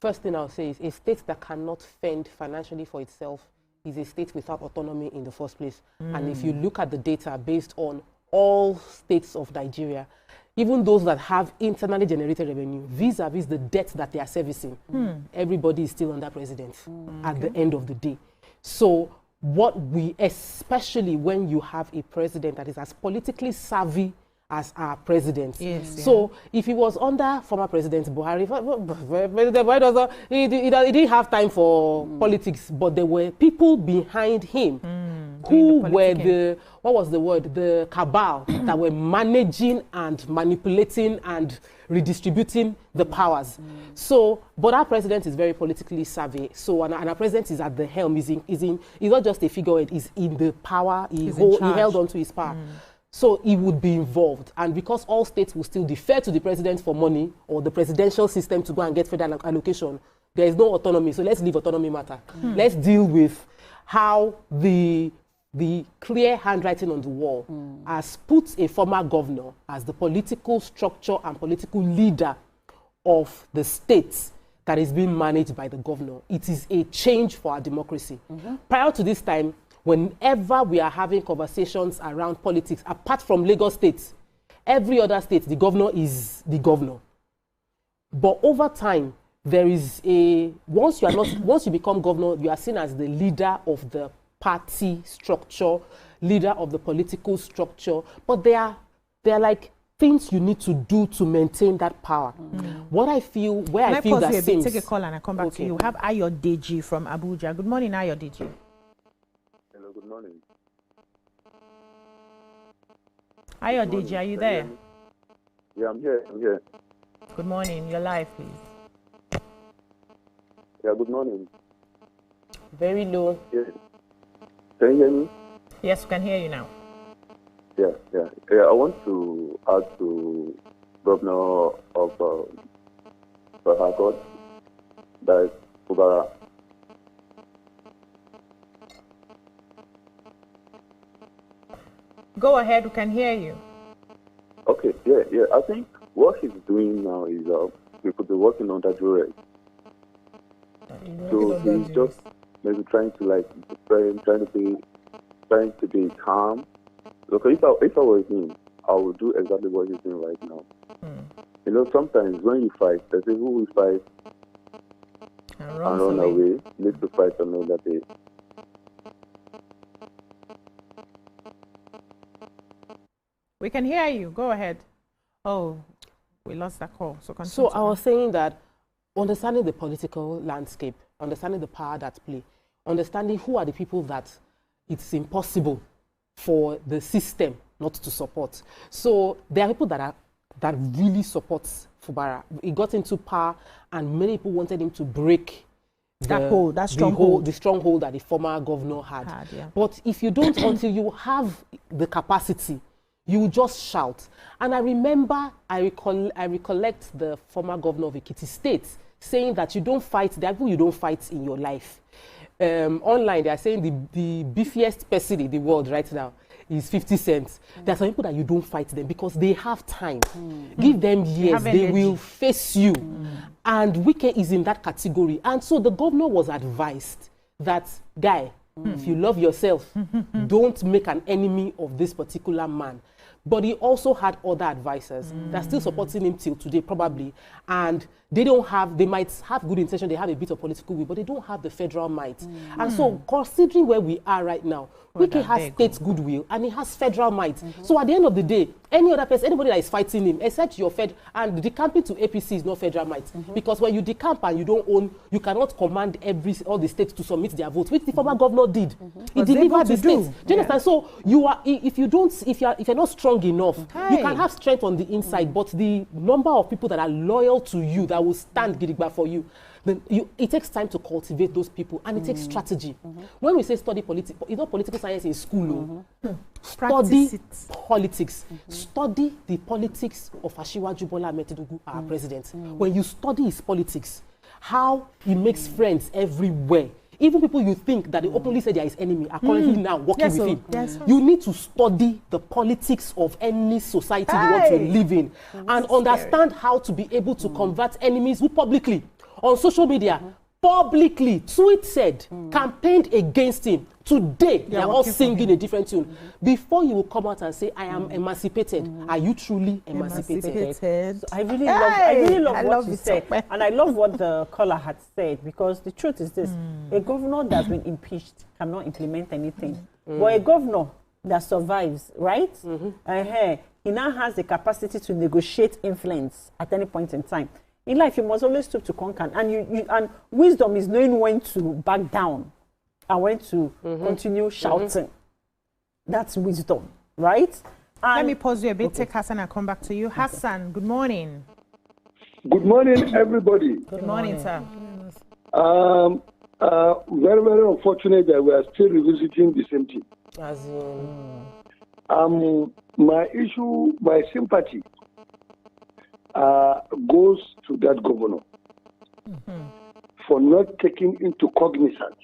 [SPEAKER 3] First thing I'll say is a state that cannot fend financially for itself is a state without autonomy in the first place. And if you look at the data based on all states of Nigeria, even those that have internally generated revenue, vis-a-vis the debt that they are servicing, everybody is still under president at the end of the day. So what we, especially when you have a president that is as politically savvy as our president. So if he was under former President Buhari, he didn't have time for politics, but there were people behind him who were the cabal that were managing and manipulating and redistributing the powers. So, but our president is very politically savvy. So, and our president is at the helm. He's not just a figurehead, he's in the power, he held on to his power. So he would be involved. And because all states will still defer to the president for money or the presidential system to go and get federal allocation, there is no autonomy. So let's leave autonomy matter. Let's deal with how the clear handwriting on the wall has put a former governor as the political structure and political leader of the state that is being managed by the governor. It is a change for our democracy. Prior to this time, whenever we are having conversations around politics, apart from Lagos State, every other state, the governor is the governor. But over time, there is a once you become governor, you are seen as the leader of the party structure, leader of the political structure, but they are like things you need to do to maintain that power. What I feel, where I feel that seems...
[SPEAKER 1] Take a call and I come back to you. We have Ayodeji from Abuja. Good morning, Ayodeji.
[SPEAKER 17] Hello, good morning.
[SPEAKER 1] Ayodeji, are you there?
[SPEAKER 17] Yeah, I'm here.
[SPEAKER 1] Good morning. You're live, please.
[SPEAKER 17] Yeah, good morning.
[SPEAKER 3] Very low.
[SPEAKER 17] Yeah. Can you hear me?
[SPEAKER 1] Yes, we can hear you now.
[SPEAKER 17] Yeah. I want to ask to Governor of Harcourt, that is Ubara.
[SPEAKER 1] Go ahead, we can hear you.
[SPEAKER 17] Okay, yeah. I think what he's doing now is we could be working on that duress. So he's just maybe trying to be calm. Look, if I were him, I would do exactly what he's doing right now. You know, sometimes when you fight, they say who will fight and run away needs to fight another day.
[SPEAKER 1] We can hear you. Go ahead. Oh, we lost that call.
[SPEAKER 3] So I was saying that understanding the political landscape, understanding the power that play, understanding who are the people that it's impossible for the system not to support. So there are people that really support Fubara. He got into power and many people wanted him to break the stronghold that the former governor had. But if you don't, until you have the capacity, you just shout. And I remember, I recollect the former governor of Ekiti State saying that you don't fight, there are people you don't fight in your life. Online, they are saying the beefiest person in the world right now is 50 cents. There are some people that you don't fight them because they have time. Give them years, they will face you. And Wike is in that category. And so the governor was advised that, guy, if you love yourself, don't make an enemy of this particular man. But he also had other advisors that are still supporting him till today, probably. And they might have good intention, they have a bit of political will, but they don't have the federal might. And so, considering where we are right now, Wike has state goodwill and he has federal might. So at the end of the day, any other person, anybody that is fighting him, except your and decamping to APC is not federal might. Because when you decamp and you don't own, you cannot command all the states to submit their votes, which the former governor did. He delivered the states. Do you understand? So you are, if you're not strong enough, you can have strength on the inside, but the number of people that are loyal to you, that will stand gidigba for you, then it takes time to cultivate those people, and it takes strategy. When we say study politics, it's not political science in school. Study politics. Study the politics of Asiwaju Bola Ahmed Tinubu, our president. When you study his politics, how he makes friends everywhere. Even people you think that they openly say they are his enemy are currently now working with him. You need to study the politics of any society you want to live in and understand how to be able to convert enemies who publicly, on social media, publicly tweeted, campaigned against him. Today, they are all singing a different tune. Before you will come out and say, I am emancipated, are you truly emancipated?
[SPEAKER 4] So I really love what you said. And I love what the caller had said, because the truth is this. A governor that's been impeached cannot implement anything. But a governor that survives, right? He now has the capacity to negotiate influence at any point in time. In life, you must always stoop to conquer. And wisdom is knowing when to back down and when to continue shouting. That's wisdom, right? And
[SPEAKER 1] let me pause you a bit, take Hassan and come back to you. Hassan, good morning.
[SPEAKER 19] Good morning, everybody.
[SPEAKER 1] Good morning, sir.
[SPEAKER 19] Very, very unfortunate that we are still revisiting the same thing. My issue, my sympathy goes to that governor for not taking into cognizance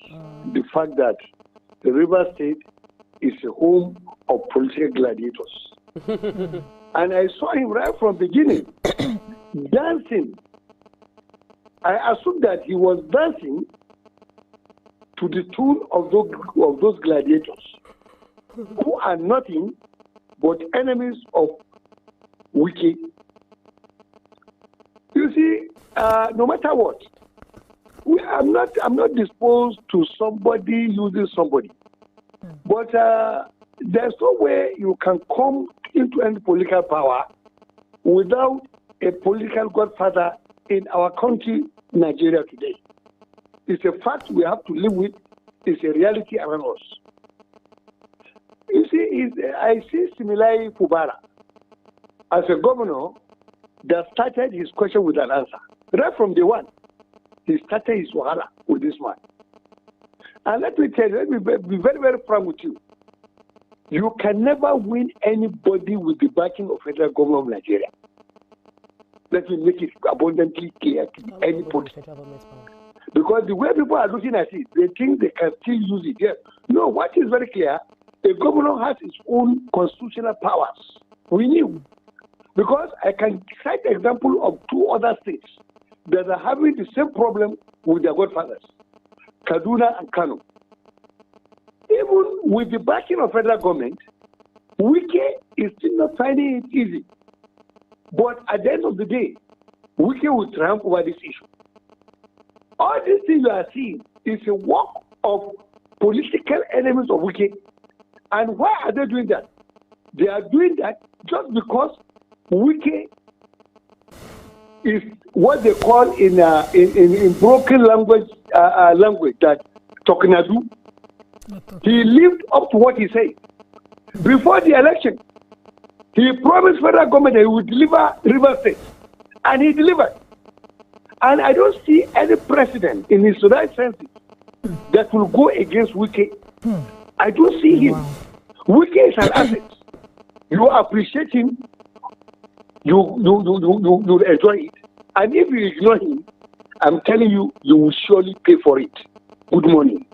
[SPEAKER 19] the fact that the River State is a home of political gladiators. And I saw him right from the beginning dancing. I assumed that he was dancing to the tune of those gladiators who are nothing but enemies of Wike. You see, no matter what, I'm not disposed to somebody using somebody. But there's no way you can come into any political power without a political godfather in our country, Nigeria today. It's a fact we have to live with. It's a reality around us. You see, I see similarly Fubara as a governor that started his question with an answer. Right from day one, he started his wahala with this man. And let me tell you, let me be very, very frank with you. You can never win anybody with the backing of federal government of Nigeria. Let me make it abundantly clear to anybody. Because the way people are looking at it, they think they can still use it. Yes. No, what is very clear, a governor has his own constitutional powers. We knew. Because I can cite the example of 2 other states that are having the same problem with their godfathers, Kaduna and Kano. Even with the backing of federal government, Wike is still not finding it easy. But at the end of the day, Wike will triumph over this issue. All these things you are seeing is a work of political enemies of Wike. And why are they doing that? They are doing that just because Wike is what they call in broken language that Tokinadu. He lived up to what he said. Before the election, he promised federal government that he would deliver River State. And he delivered. And I don't see any precedent in his right senses that will go against Wike. I don't see him. Wike is an asset. You appreciate him, you enjoy it. And if you ignore him, I'm telling you, you will surely pay for it. Good morning.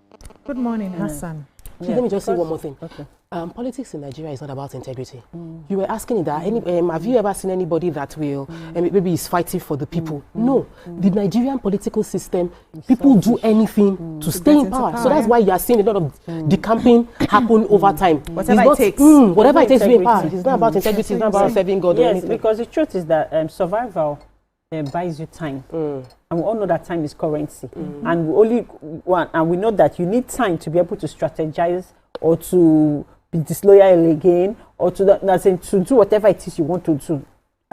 [SPEAKER 1] Good morning, Hassan.
[SPEAKER 3] Let me just say one more thing. Okay. Politics in Nigeria is not about integrity. You were asking that, have you ever seen anybody that will, maybe is fighting for the people? No. The Nigerian political system, people do anything to stay in power. So that's why you are seeing a lot of decamping happen over time.
[SPEAKER 1] Whatever it takes.
[SPEAKER 3] Whatever it takes to be in power. It's not about integrity, it's not about serving God or anything.
[SPEAKER 4] Because the truth is that survival buys you time. And we all know that time is currency. And we know that you need time to be able to strategize or to be disloyal again, or to do whatever it is you want to do.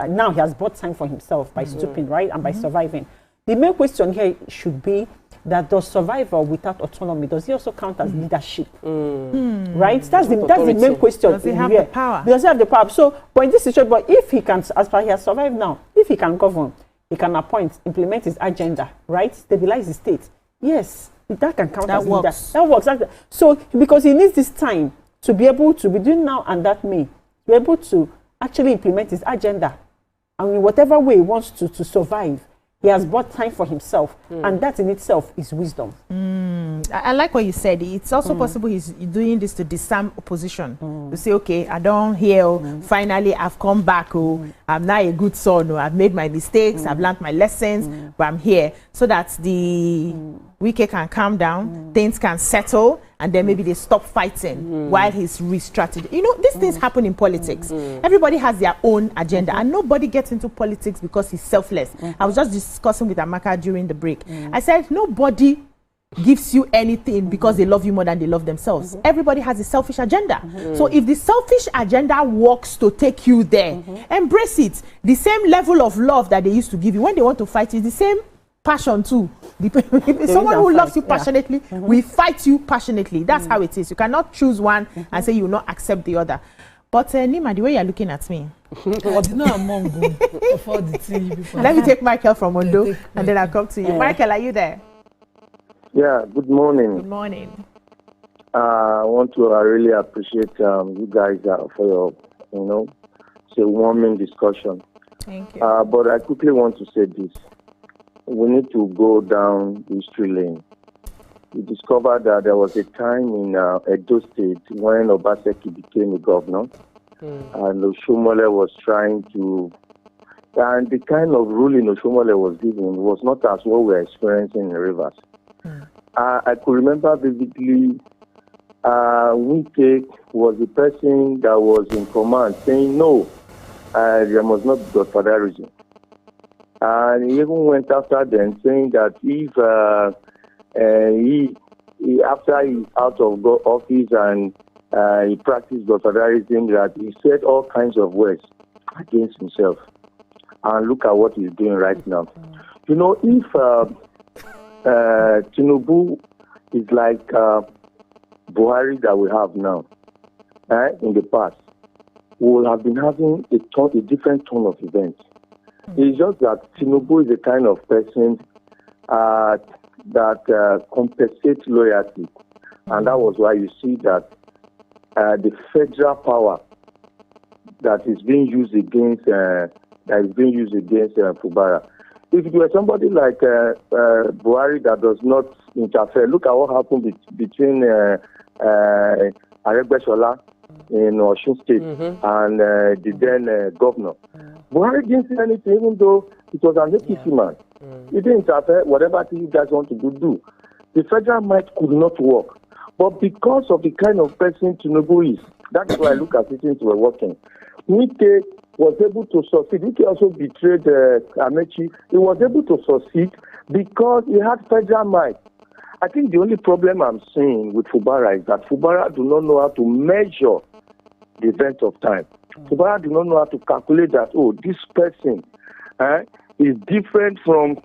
[SPEAKER 4] Now he has bought time for himself by stooping, right, and by surviving. The main question here should be that does survival without autonomy, does he also count as leadership? Right? That's the main question.
[SPEAKER 1] Does he have the power?
[SPEAKER 4] Does he have the power? So, but in this situation, but if he can, as far as he has survived now, if he can govern, he can appoint, implement his agenda, right? Stabilize the state. Yes, that can count as leader. That works. So, because he needs this time to be able to, between now and that May, to be able to actually implement his agenda. And in whatever way he wants to survive, he has bought time for himself. And that in itself is wisdom.
[SPEAKER 1] I like what you said. It's also possible he's doing this to disarm opposition. To say, okay, I don't hear, finally I've come back, I'm now a good son, I've made my mistakes, I've learned my lessons, but I'm here. So that the Wike can calm down, things can settle, and then maybe they stop fighting while he's re-strategizing. You know, these things happen in politics. Everybody has their own agenda, and nobody gets into politics because he's selfless. I was just discussing with Amaka during the break. I said, nobody gives you anything because they love you more than they love themselves. Everybody has a selfish agenda. So if the selfish agenda works to take you there, embrace it. The same level of love that they used to give you when they want to fight is the same passion too. Someone who loves you passionately will fight you passionately. That's how it is. You cannot choose one and say you will not accept the other. But Nima, the way you're looking at me,
[SPEAKER 2] let
[SPEAKER 1] me take Michael from Ondo and then I'll come to you. Michael, are you there?
[SPEAKER 12] Yeah, good morning.
[SPEAKER 1] Good morning.
[SPEAKER 12] I want to really appreciate you guys for your, it's a warming discussion.
[SPEAKER 1] Thank you.
[SPEAKER 12] But I quickly want to say this. We need to go down the history lane. We discovered that there was a time in Edo State when Obaseki became a governor, and Oshomole was trying to, and the kind of ruling Oshomole was giving was not as what we're experiencing in Rivers. I could remember vividly, Wike was the person that was in command saying, no, there must not be godfatherism. And he even went after them, saying that if he after he's out of office and he practiced authoritarianism, that he said all kinds of words against himself. And look at what he's doing right now. You know, if Tinubu is like Buhari that we have now, in the past, we would have been having a different tone of events. It's just that Tinubu is a kind of person that compensates loyalty. And that was why you see that the federal power that is being used against Fubara. If it were somebody like Buhari that does not interfere, look at what happened between Aregbesola in Osun State and the then governor. Buhari didn't say anything, even though it was an APC man. He didn't interfere. Whatever thing you guys want to do. The federal might could not work. But because of the kind of person Tinubu is, that's why I look at it things were working. Wike was able to succeed. Wike also betrayed Amechi. He was able to succeed because he had federal might. I think the only problem I'm seeing with Fubara is that Fubara do not know how to measure the event of time. Fubara do not know how to calculate that, this person is different from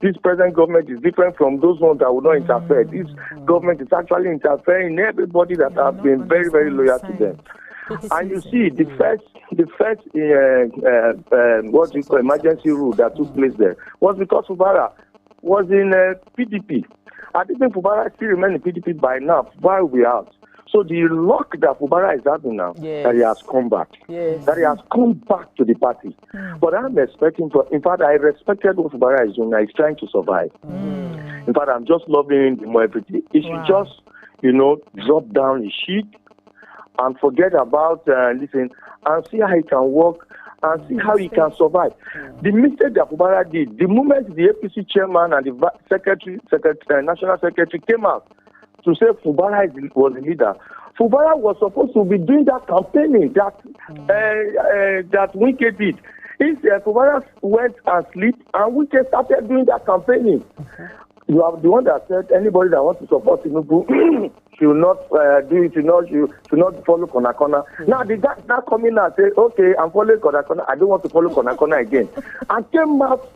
[SPEAKER 12] this present government, is different from those ones that will not interfere. This government is actually interfering in everybody that have been very, very loyal to them. And you see, the first what you call emergency rule that took place there was because Fubara was in PDP. I think Fubara still remains in PDP by now. Fubara will be out. So the luck that Fubara is having now, that he has come back, that he has come back to the party. But I'm expecting in fact, I respected what Fubara is doing. He's trying to survive. In fact, I'm just loving him every day. He should just, drop down his sheet and forget about listen and see how he can work and see how he can survive. The mistake that Fubara did, the moment the APC chairman and the national secretary came out to say Fubara was the leader, Fubara was supposed to be doing that campaigning that Wike did. If Fubara went and slept and Wike started doing that campaigning, you are the one that said anybody that wants to support Tinubu should not do it, should not follow Konakona. Now the guy now coming and say, okay, I'm following Konakona, I don't want to follow Konakona again. And came out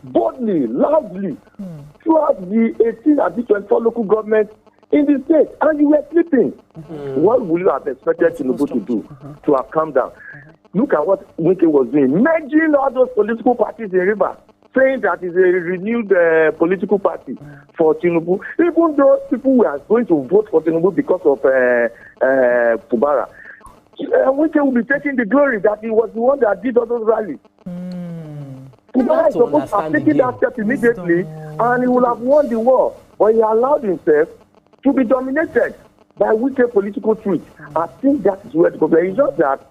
[SPEAKER 12] boldly, loudly, throughout the 18 and the 24 local governments in the state, and you were sleeping. What would you have expected Tinubu to do to have calmed down? Look at what Wike was doing, merging all those political parties in River, saying that is a renewed political party for Tinubu. Even though people were going to vote for Tinubu because of Fubara, Wike will be taking the glory that he was the one that did all those rallies. Fubara is supposed to have taken that step immediately, and he will have won the war. But he allowed himself to be dominated by wicked political truth. I think that is where the problem is. Just that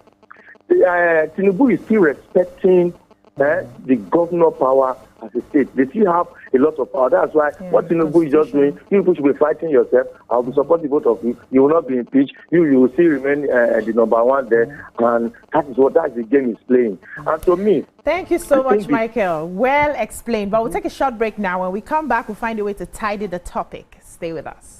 [SPEAKER 12] Tinubu is still respecting the governor power as a state. They still have a lot of power. That's why what Tinubu is just doing, you should be fighting yourself. I will support the both of you. You will not be impeached. You will still remain the number one there. And that is the game is playing. And to me,
[SPEAKER 1] thank you so much, Michael. Well explained. But we'll take a short break now. When we come back, we'll find a way to tidy the topic. Stay with us.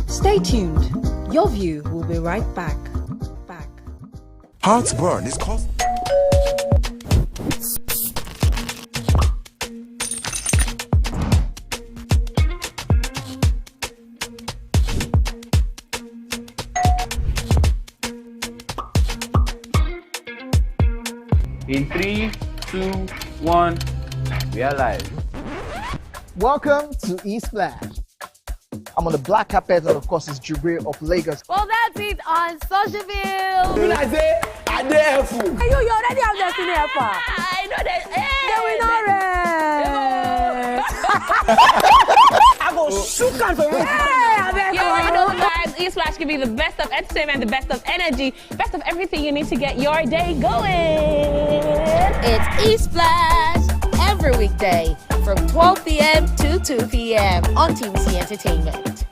[SPEAKER 16] Stay tuned. Your view will be right back.
[SPEAKER 9] Heartburn is caused.
[SPEAKER 6] In 3, 2, 1, we are live.
[SPEAKER 7] Welcome to E-Splash. I'm on the black carpet, and of course, it's Jubre of Lagos.
[SPEAKER 14] Well, that's it on SocialVille.
[SPEAKER 21] When I say, I dare fool.
[SPEAKER 14] You already have Destiny Helper. I know that.
[SPEAKER 21] I go shoot out for you.
[SPEAKER 8] You already know, guys. E-Splash can be the best of entertainment, the best of energy, best of everything you need to get your day going.
[SPEAKER 5] It's E-Splash every weekday from 12 p.m. to 2 p.m. on TVC Entertainment.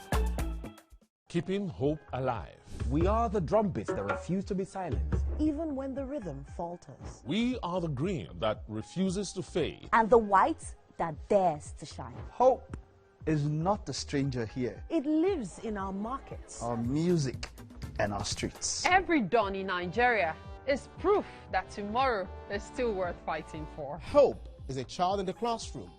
[SPEAKER 9] Keeping hope alive.
[SPEAKER 10] We are the drumbeats that refuse to be silenced, even when the rhythm falters.
[SPEAKER 9] We are the green that refuses to fade.
[SPEAKER 13] And the white that dares to shine.
[SPEAKER 7] Hope is not a stranger here.
[SPEAKER 13] It lives in our markets,
[SPEAKER 7] Our music, and our streets.
[SPEAKER 18] Every dawn in Nigeria is proof that tomorrow is still worth fighting for.
[SPEAKER 23] Hope is a child in the classroom,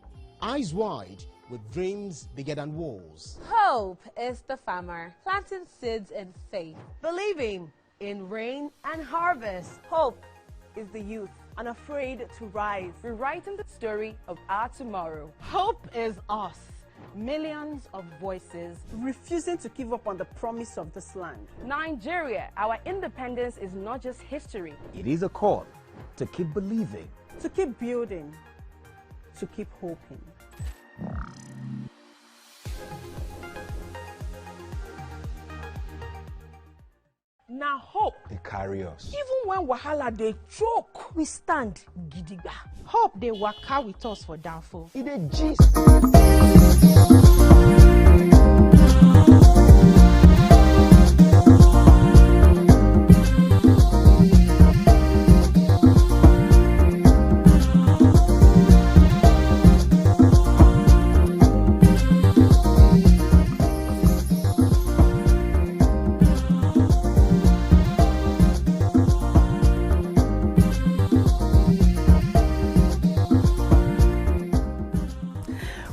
[SPEAKER 23] eyes wide, with dreams bigger than walls.
[SPEAKER 13] Hope is the farmer planting seeds in faith, believing in rain and harvest.
[SPEAKER 11] Hope is the youth unafraid to rise, rewriting the story of our tomorrow.
[SPEAKER 13] Hope is us, millions of voices
[SPEAKER 4] refusing to give up on the promise of this land.
[SPEAKER 11] Nigeria, our independence is not just history.
[SPEAKER 10] It is a call to keep believing,
[SPEAKER 4] To keep building, to keep hoping.
[SPEAKER 15] Now hope.
[SPEAKER 10] they carry us.
[SPEAKER 15] Even when wahala they choke, we stand gidigba. Hope they waka with us for downfall.
[SPEAKER 10] It a gist.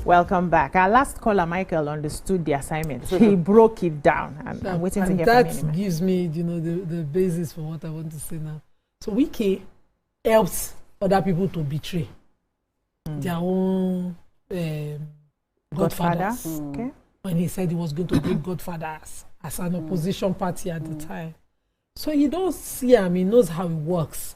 [SPEAKER 1] Welcome back. Our last caller, Michael, understood the assignment. He broke it down. I'm waiting to hear from him.
[SPEAKER 2] That gives me, the basis for what I want to say now. So Wike helps other people to betray their own godfathers.
[SPEAKER 1] Okay.
[SPEAKER 2] When he said he was going to bring godfathers as an opposition party at the time. So he don't see him, he knows how it works.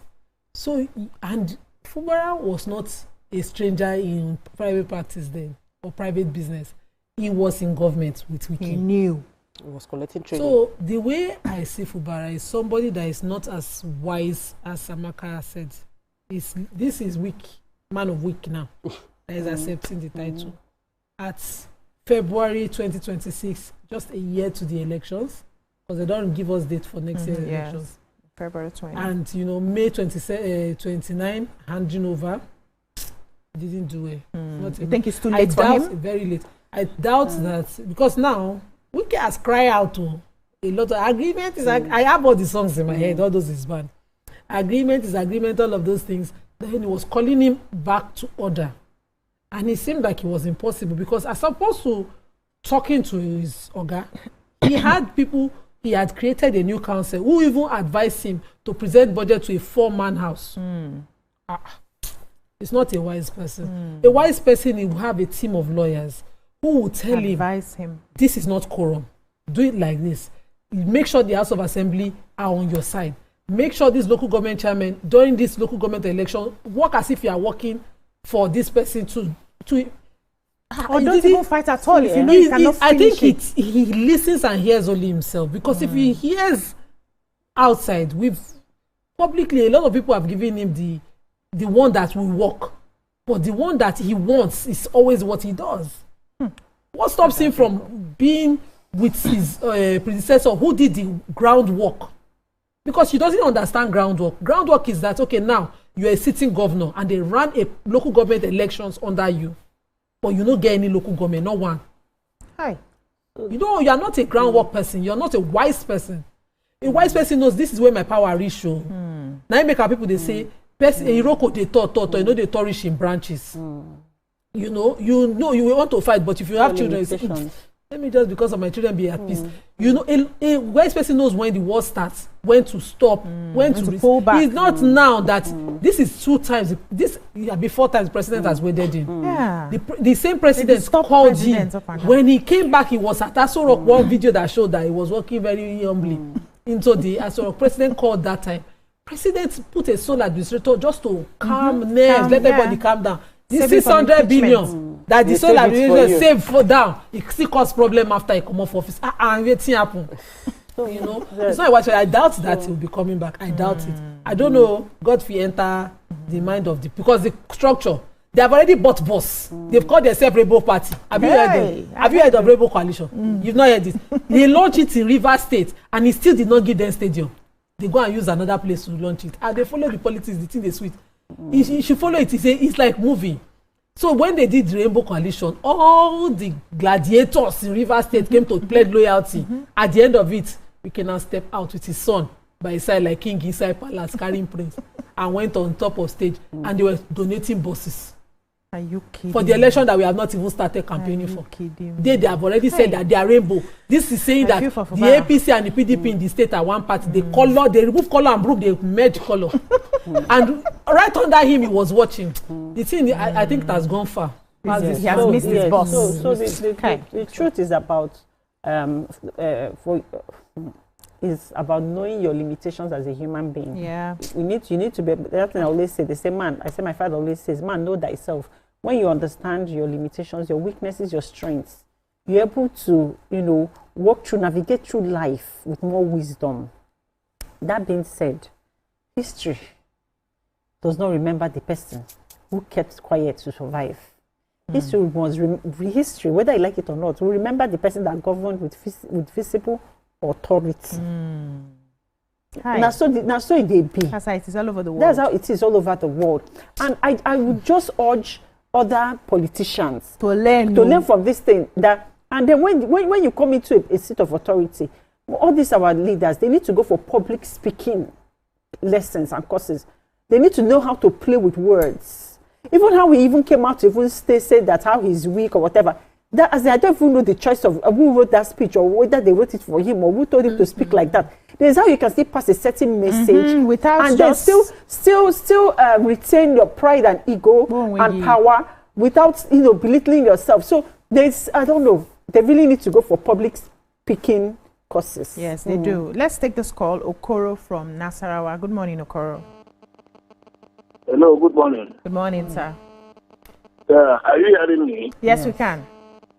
[SPEAKER 2] So, and Fubara was not a stranger in private practice then, or private business. He was in government with Wike.
[SPEAKER 1] He knew.
[SPEAKER 3] He was collecting training.
[SPEAKER 2] So the way I see Fubara is somebody that is not as wise as Amaka said. This is weak, man of weak now, that is accepting the title. At February 2026, just a year to the elections, because they don't give us date for next year's elections.
[SPEAKER 1] February 20.
[SPEAKER 2] And May 29, handing over. Didn't do it.
[SPEAKER 1] You think it's too late for him?
[SPEAKER 2] Very late. I doubt that, because now Wike has cried out to a lot of agreement. I have all the songs in my head, all those is bad. Agreement is agreement, all of those things. Then he was calling him back to order. And it seemed like it was impossible, because as opposed to talking to his Oga, he had people, he had created a new council who even advised him to present budget to a 4-man house. It's not a wise person. A wise person, he will have a team of lawyers who will tell him, this is not quorum. Do it like this. Make sure the House of Assembly are on your side. Make sure this local government chairman, during this local government election, work as if you are working for this person to
[SPEAKER 1] or don't even fight at all if you know you cannot finish
[SPEAKER 2] it. He listens and hears only himself, because if he hears outside, publicly, a lot of people have given him the one that will work, but the one that he wants is always what he does. What stops him from being with his predecessor who did the groundwork? Because he doesn't understand groundwork. Groundwork is that, okay, now you're a sitting governor and they ran a local government elections under you, but you don't get any local government, not one.
[SPEAKER 1] Hi.
[SPEAKER 2] You are not a groundwork person. You're not a wise person. A wise person knows this is where my power reach. Now I make our people, they say, Iroko they thought, they flourish in branches. You will want to fight, but if you have children, let me just, because of my children, be at peace. A wise person knows when the war starts, when to stop, when to pull back. It's not now that this is 2 times. Before times president has wedded him. The same president called him. When he came back, he was at Aso Rock. One video that showed that he was working very humbly into the Aso Rock. President called that time. President put a sole administrator just to calm nerves, let everybody calm down. This 600 billion that the sole administrator saved for down, it still cause problem after he come off office. Waiting happen. So it's not what I doubt that he will be coming back. I doubt it. I don't know. God will enter the mind of because the structure, they have already bought boss. They've called themselves Rainbow Party. Have you heard of Rainbow Coalition? You've not heard it. They launched it in Rivers State and he still did not give them stadium. they go and use another place to launch it. And they follow the politics, the thing they sweet. You should follow it. It's like moving. So when they did the Rainbow Coalition, all the gladiators in Rivers State came to pledge loyalty. At the end of it, we can now step out with his son by his side like king inside palace carrying prince, and went on top of stage, and they were donating buses.
[SPEAKER 1] Are you kidding? For
[SPEAKER 2] the election that we have not even started campaigning for. They have already said that they are rainbow. This is saying that the APC and the PDP in the state are one party. They remove color and group, they merge color. And right under him, he was watching. The thing, I think it has gone far.
[SPEAKER 1] He has missed his boss.
[SPEAKER 4] So the truth is about is about knowing your limitations as a human being.
[SPEAKER 1] Yeah.
[SPEAKER 4] You need to be. That's what I always say. They say, man. I say my father always says, man, know thyself. When you understand your limitations, your weaknesses, your strengths, you're able to, navigate through life with more wisdom. That being said, history does not remember the person who kept quiet to survive. History was history, whether you like it or not, will remember the person that governed with visible authority. Now so it be.
[SPEAKER 1] That's how it is all over the world.
[SPEAKER 4] That's how it is all over the world. And I would just urge other politicians
[SPEAKER 1] to learn
[SPEAKER 4] from this thing. And then when you come into a seat of authority, all these our leaders, they need to go for public speaking lessons and courses. They need to know how to play with words. Even how he even came out to even say that how he's weak or whatever. That, as I don't even know the choice of who wrote that speech or whether they wrote it for him or who told him to speak like that. There's how you can still pass a certain message
[SPEAKER 1] without
[SPEAKER 4] and then still retain your pride and ego and power without belittling yourself. So there's, I don't know, they really need to go for public speaking courses.
[SPEAKER 1] Yes, they do. Let's take this call. Okoro from Nasarawa. Good morning, Okoro.
[SPEAKER 17] Hello, good morning.
[SPEAKER 1] Good morning, sir.
[SPEAKER 17] Are you hearing me?
[SPEAKER 1] Yes, we can.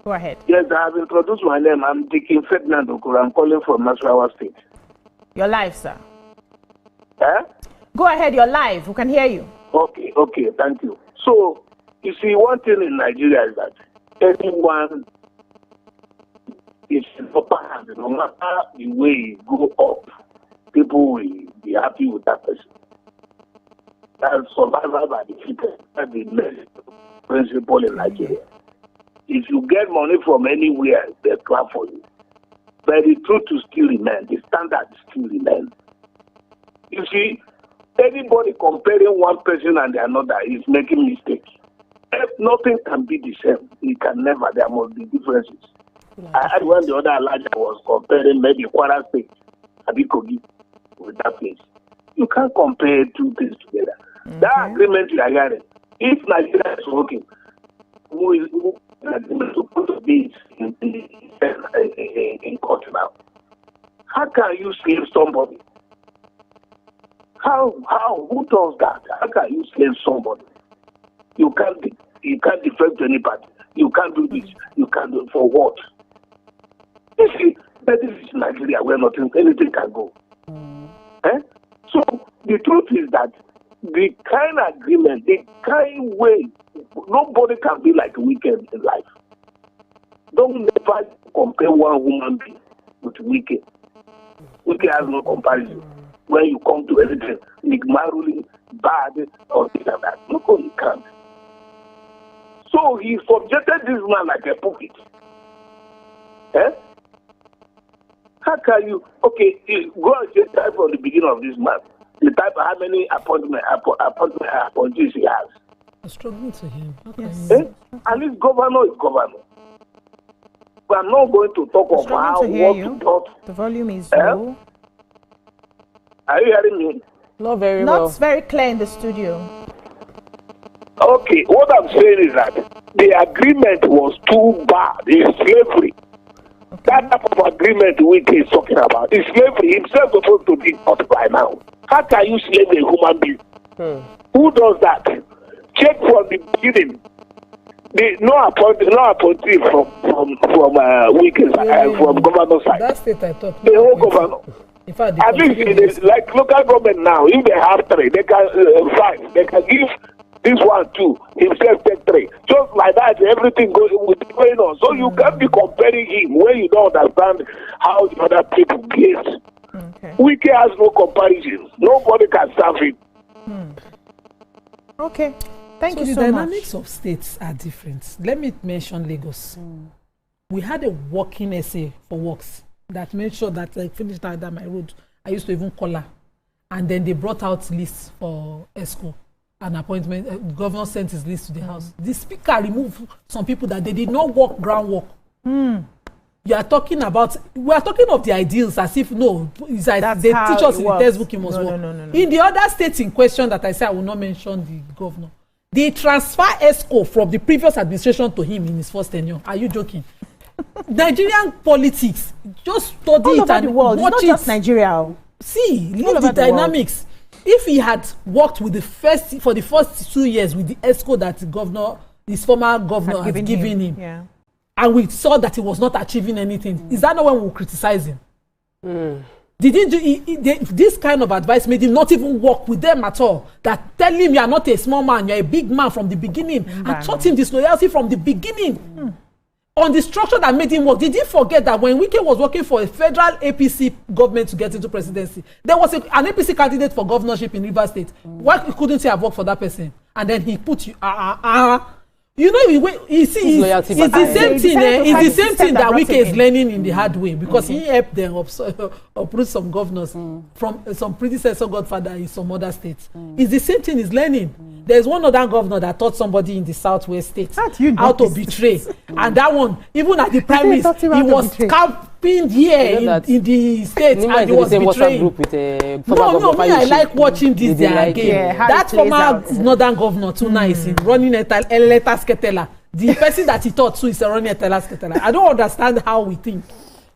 [SPEAKER 1] Go ahead.
[SPEAKER 17] Yes, I have introduced my name. I'm Dikin Ferdinand Okoro. I'm calling from Nasarawa State.
[SPEAKER 1] You're live, sir.
[SPEAKER 17] Eh?
[SPEAKER 1] Go ahead, you're live. We can hear you.
[SPEAKER 17] Okay, thank you. So, you see, one thing in Nigeria is that anyone is in upper hand. No matter the way you go up, people will be happy with that person. That's survival by the fittest. That's the main principle in Nigeria. If you get money from anywhere, they clap for you. But the truth will still remain. The standard still remains. You see, anybody comparing one person and another is making mistakes. Nothing can be the same. It can never. There must be differences. I had when the other Elijah was comparing maybe Kwara State and Kogi with that place. You can't compare two things together. That agreement you are hearing, if Nigeria is working, who is supposed to be in court now? How can you slave somebody? How? Who does that? How can you slave somebody? You can't defend anybody. You can't do this. You can't do it for what? You see, that is Nigeria where anything can go. So the truth is that the kind of agreement, the kind way, nobody can be like Wicked in life. Don't never compare one human being with Wicked. Wicked has no comparison. When you come to anything, enigmatically bad or things like that, look how you can't. So he subjected this man like a puppet. How can you, go and just type from the beginning of this month. The type of how many appointees he has.
[SPEAKER 2] I'm struggling to him.
[SPEAKER 17] Yes. At least governor is governor. But I'm not going to talk of how to talk.
[SPEAKER 1] The volume is low.
[SPEAKER 17] Are you hearing me?
[SPEAKER 1] Not very clear in the studio.
[SPEAKER 17] Okay, what I'm saying is that the agreement was too bad. It's slavery. That type of agreement Wiki is talking about is slavery. Himself supposed to be caught by now. How can you slave a human being? Who does that? Check from the beginning. No appointee from Wiki's from governor's side.
[SPEAKER 2] That state I talked.
[SPEAKER 17] The whole governor.
[SPEAKER 2] In fact,
[SPEAKER 17] at least like local government now, if they have 3, they can 5. They can give this one 2, himself take 3. Just like that, everything going on. So you can't be comparing him when you don't understand how the other people get. Okay. Wike has no comparison. Nobody can serve him.
[SPEAKER 1] Okay. Thank you so much.
[SPEAKER 2] The dynamics of states are different. Let me mention Lagos. We had a working essay for works that made sure that I finished out my road. I used to even call her. And then they brought out lists for ESCO. An appointment, the governor sent his list to the house. The speaker removed some people that they did not work groundwork. You are talking about, we are talking of the ideals as if no, it's like they teach us in the textbook you must work. No. In the other states in question that I say I will not mention the governor, they transfer ESCO from the previous administration to him in his first tenure. Are you joking? Nigerian politics, just study
[SPEAKER 1] all
[SPEAKER 2] it
[SPEAKER 1] over
[SPEAKER 2] and
[SPEAKER 1] the world.
[SPEAKER 2] watch
[SPEAKER 1] it's not just Nigeria.
[SPEAKER 2] See, look the dynamics. If he had worked with the first 2 years with the ESCO that his former governor has given him,
[SPEAKER 1] yeah.
[SPEAKER 2] And we saw that he was not achieving anything, is that not when we will criticize him? Did he do this kind of advice made him not even work with them at all? That tell him you are not a small man, you are a big man from the beginning, and taught him disloyalty from the beginning. On the structure that made him work. Did he forget that when Wike was working for a federal APC government to get into presidency, there was an APC candidate for governorship in Rivers State? Why couldn't he have worked for that person? And then he put you, you know, it's the same thing. It's the same thing that Wike is learning in the hard way, because he helped them uproot some governors from some predecessor godfather in some other states. It's the same thing he's learning. There's one other governor that taught somebody in the southwest states how to betray. And that one, even at the primaries, he was camping here in the states and he was betraying. I like watching this their game. That former northern governor, too nice, in running Eleta Sketela. The person that he taught too is running Eleta Sketela. I don't understand how we think.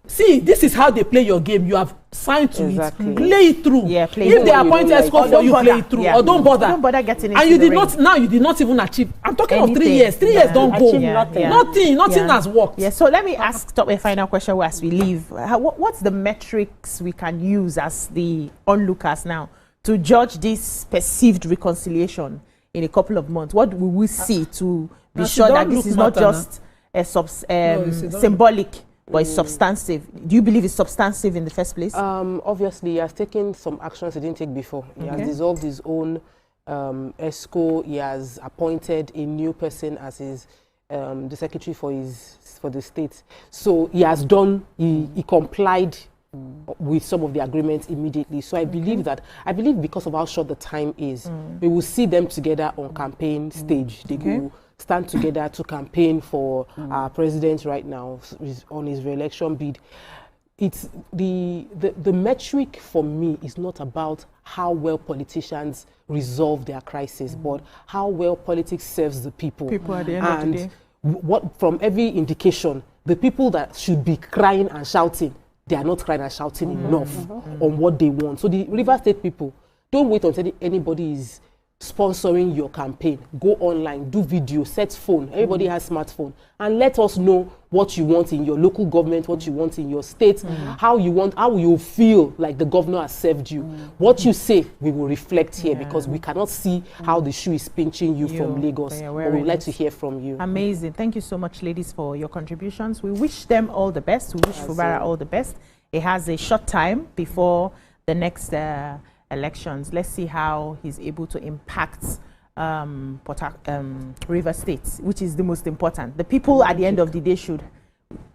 [SPEAKER 2] See, this is how they play your game. You have signed to it. Play it through. If they appoint ESCO for you, play it through. Or don't bother.
[SPEAKER 1] Don't bother getting into
[SPEAKER 2] and you did not even achieve. I'm talking of 3 years. 3 years don't go. Nothing has worked.
[SPEAKER 1] So let me ask a final question as we leave. What's the metrics we can use as the onlookers now to judge this perceived reconciliation in a couple of months? What will we see to be sure that this is not just a symbolic, but it's substantive? Do you believe it's substantive in the first place?
[SPEAKER 3] Obviously, he has taken some actions he didn't take before. He has dissolved his own ESCO. He has appointed a new person as his the secretary for the state. So he has done. He complied with some of the agreements immediately. So I believe because of how short the time is, we will see them together on campaign stage. They will stand together to campaign for our president right now on his re-election bid. It's the metric for me is not about how well politicians resolve their crisis, but how well politics serves the people.
[SPEAKER 1] People at the end of the day.
[SPEAKER 3] What, from every indication, the people that should be crying and shouting, they are not crying and shouting enough on what they want. So the River State people, don't wait until anybody is sponsoring your campaign. Go online, do video, set phone. Everybody has smartphone, and let us know what you want in your local government, what you want in your state, how you feel like the governor has served you. What you say, we will reflect here, because we cannot see how the shoe is pinching you from Lagos. But we would like to hear from you.
[SPEAKER 1] Amazing. Thank you so much, ladies, for your contributions. We wish them all the best. We wish Fubara all the best. It has a short time before the next elections. Let's see how he's able to impact River State, which is the most important. The people at the end of the day should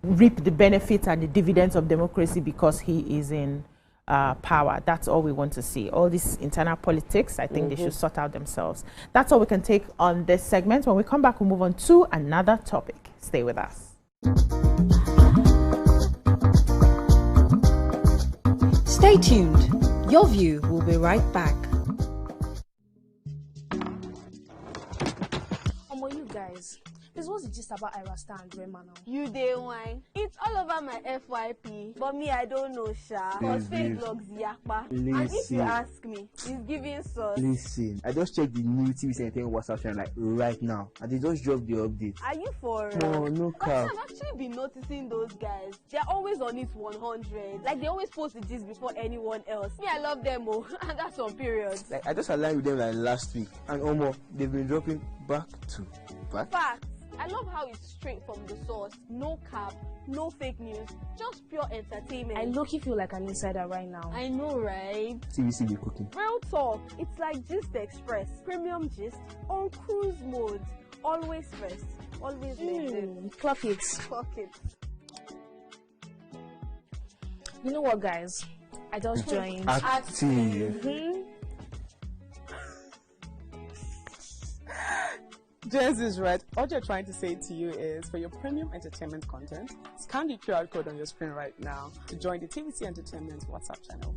[SPEAKER 1] reap the benefits and the dividends of democracy because he is in power. That's all we want to see. All this internal politics, I think they should sort out themselves. That's all we can take on this segment. When we come back, we'll move on to another topic. Stay with us.
[SPEAKER 16] Stay tuned. Your View will be right back.
[SPEAKER 14] You guys, this was just about Irasta and Grandma now. You day wine. It's all over my FYP, but me I don't know, Sha. Cause fake blogs yakpa. And if you ask me, it's giving sauce.
[SPEAKER 21] Listen, I just checked the new tvcentertainment WhatsApp channel like right now, and they just dropped the update.
[SPEAKER 14] Are you for?
[SPEAKER 21] No cap.
[SPEAKER 14] I've actually been noticing those guys. They're always on it 100. Like they always post the gist before anyone else. Me, I love them, and that's on periods.
[SPEAKER 21] Like I just aligned with them like last week, and they've been dropping back to back.
[SPEAKER 14] Facts. I love how it's straight from the source. No cap, no fake news, just pure entertainment.
[SPEAKER 15] I low-key feel like an insider right now.
[SPEAKER 14] I know, right?
[SPEAKER 21] TVC cooking.
[SPEAKER 14] Real talk. It's like Gist Express. Premium gist on cruise mode. Always first. Always maintain.
[SPEAKER 15] Clock it.
[SPEAKER 14] Clock it.
[SPEAKER 15] You know what, guys? I just joined.
[SPEAKER 21] Active.
[SPEAKER 19] Jess is right. What you're trying to say to you is, for your premium entertainment content, scan the QR code on your screen right now to join the TVC Entertainment WhatsApp channel.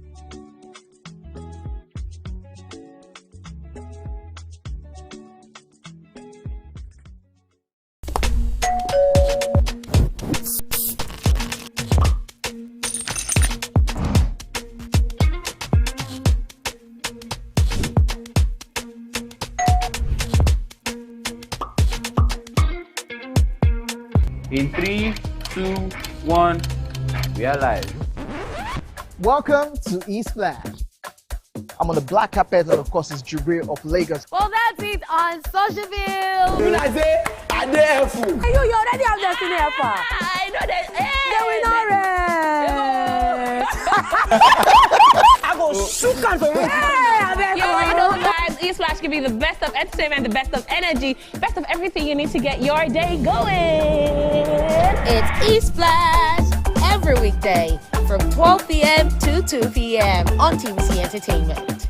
[SPEAKER 6] In 3, 2, 1, we are live.
[SPEAKER 7] Welcome to eSplash. I'm on the black carpet, and of course, it's Jubre of Lagos.
[SPEAKER 5] Well, that's it on Socialville.
[SPEAKER 21] When I say, I dare fool.
[SPEAKER 5] You already have Destiny Alpha. I know that.
[SPEAKER 21] I go shoot and for
[SPEAKER 8] You already know, guys. eSplash give you the best of entertainment, the best of energy, best of everything you need to get your day going.
[SPEAKER 5] It's eSplash every weekday from 12 p.m. to 2 p.m. on TVC Entertainment.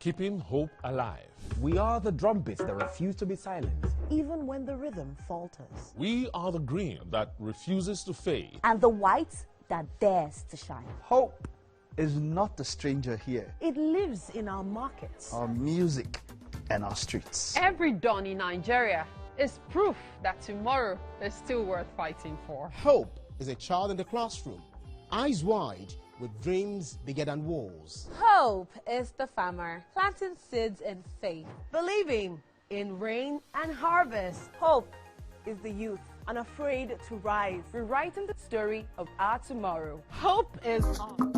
[SPEAKER 9] Keeping hope alive.
[SPEAKER 10] We are the drumbeats that refuse to be silenced, even when the rhythm falters.
[SPEAKER 9] We are the green that refuses to fade.
[SPEAKER 20] And the white that dares to shine.
[SPEAKER 7] Hope is not a stranger here.
[SPEAKER 20] It lives in our markets,
[SPEAKER 7] our music, and our streets.
[SPEAKER 18] Every dawn in Nigeria is proof that tomorrow is still worth fighting for.
[SPEAKER 23] Hope is a child in the classroom, eyes wide, with dreams bigger than walls.
[SPEAKER 13] Hope is the farmer planting seeds in faith, believing in rain and harvest. Hope is the youth unafraid to rise, rewriting the story of our tomorrow.
[SPEAKER 19] Hope is on.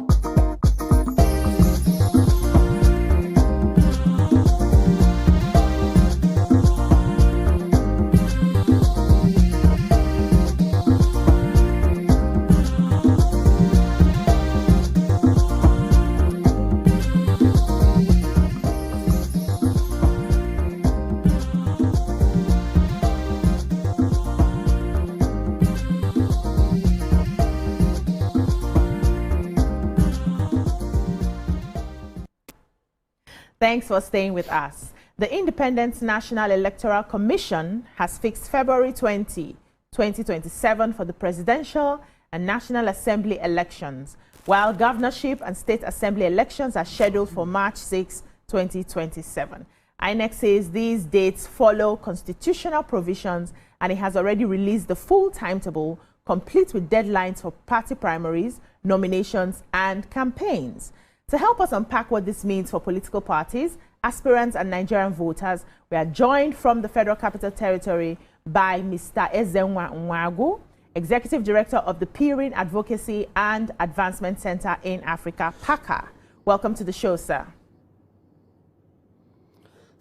[SPEAKER 1] Thanks for staying with us. The Independent National Electoral Commission has fixed February 20, 2027 for the presidential and National Assembly elections, while governorship and state assembly elections are scheduled for March 6, 2027. Inec says these dates follow constitutional provisions, and it has already released the full timetable, complete with deadlines for party primaries, nominations, and campaigns. To help us unpack what this means for political parties, aspirants, and Nigerian voters, we are joined from the Federal Capital Territory by Mr. Ezenwa Nwagu, Executive Director of the Peering Advocacy and Advancement Center in Africa, PACA. Welcome to the show, sir.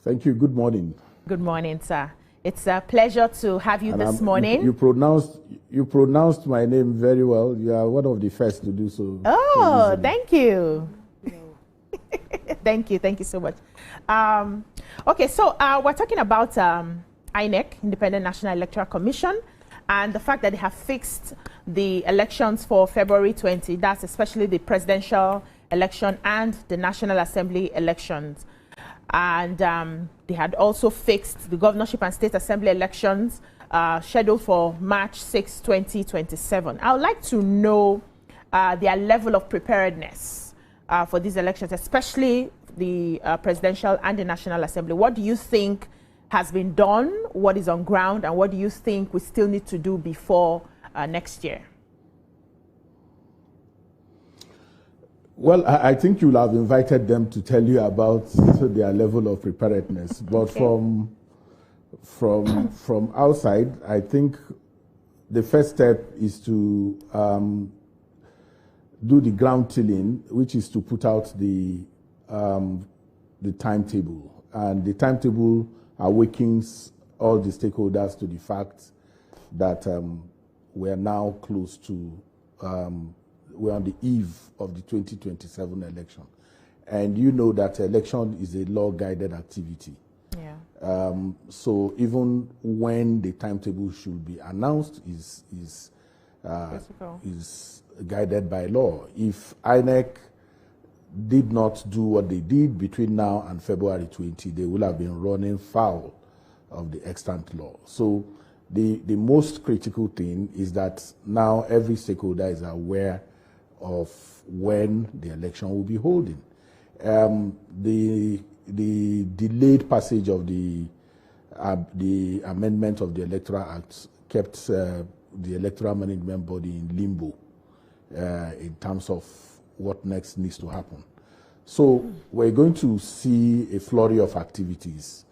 [SPEAKER 22] Thank you. Good morning.
[SPEAKER 1] Good morning, sir. It's a pleasure to have you this morning.
[SPEAKER 22] You pronounced my name very well. You are one of the first to do so.
[SPEAKER 1] Oh, thank you. Thank you so much. Okay, so we're talking about INEC, Independent National Electoral Commission, and the fact that they have fixed the elections for February 20. That's especially the presidential election and the National Assembly elections. And they had also fixed the governorship and state assembly elections scheduled for March 6, 2027. I would like to know their level of preparedness for these elections, especially the presidential and the National Assembly. What do you think has been done, what is on ground, and what do you think we still need to do before next year?
[SPEAKER 22] Well, I think you'll have invited them to tell you about their level of preparedness. But
[SPEAKER 1] Okay.
[SPEAKER 22] from outside, I think the first step is to do the ground tilling, which is to put out the timetable. And the timetable awakens all the stakeholders to the fact that we're now close to, we're on the eve of the 2027 election. And you know that election is a law-guided activity.
[SPEAKER 1] Yeah.
[SPEAKER 22] So even when the timetable should be announced is guided by law. If Inec did not do what they did between now and February 20, they will have been running foul of the extant law. So the most critical thing is that now every stakeholder is aware of when the election will be holding. The delayed passage of the amendment of the Electoral Act kept the Electoral Management Body in limbo in terms of what next needs to happen. So we're going to see a flurry of activities.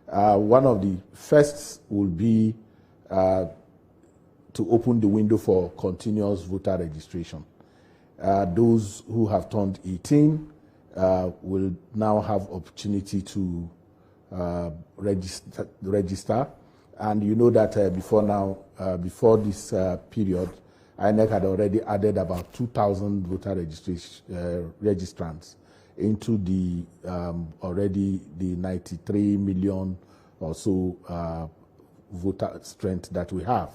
[SPEAKER 22] One of the first will be to open the window for continuous voter registration. Those who have turned 18 will now have opportunity to register. And you know that before this period, Inec had already added about 2,000 voter registrants into the already the 93 million or so voter strength that we have.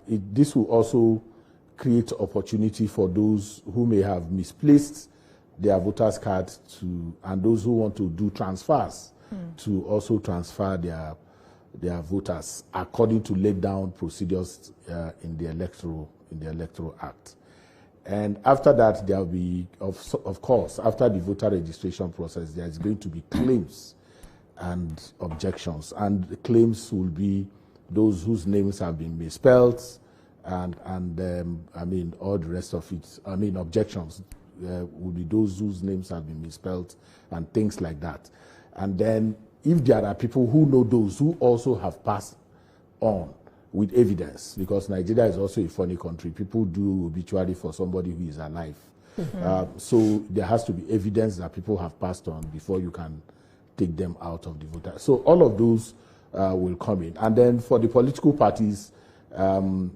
[SPEAKER 22] This will also create opportunity for those who may have misplaced their voters' cards and those who want to do transfers to also transfer their voters according to laid down procedures in the Electoral Act. And after that, there will be, of course, after the voter registration process, there is going to be claims and objections. And the claims will be those whose names have been misspelled, and I mean, all the rest of it. I mean, objections will be those whose names have been misspelled and things like that. And then if there are people who know those who also have passed on with evidence, because Nigeria is also a funny country. People do obituary for somebody who is alive. So there has to be evidence that people have passed on before you can take them out of the voter. So all of those will come in. And then for the political parties, there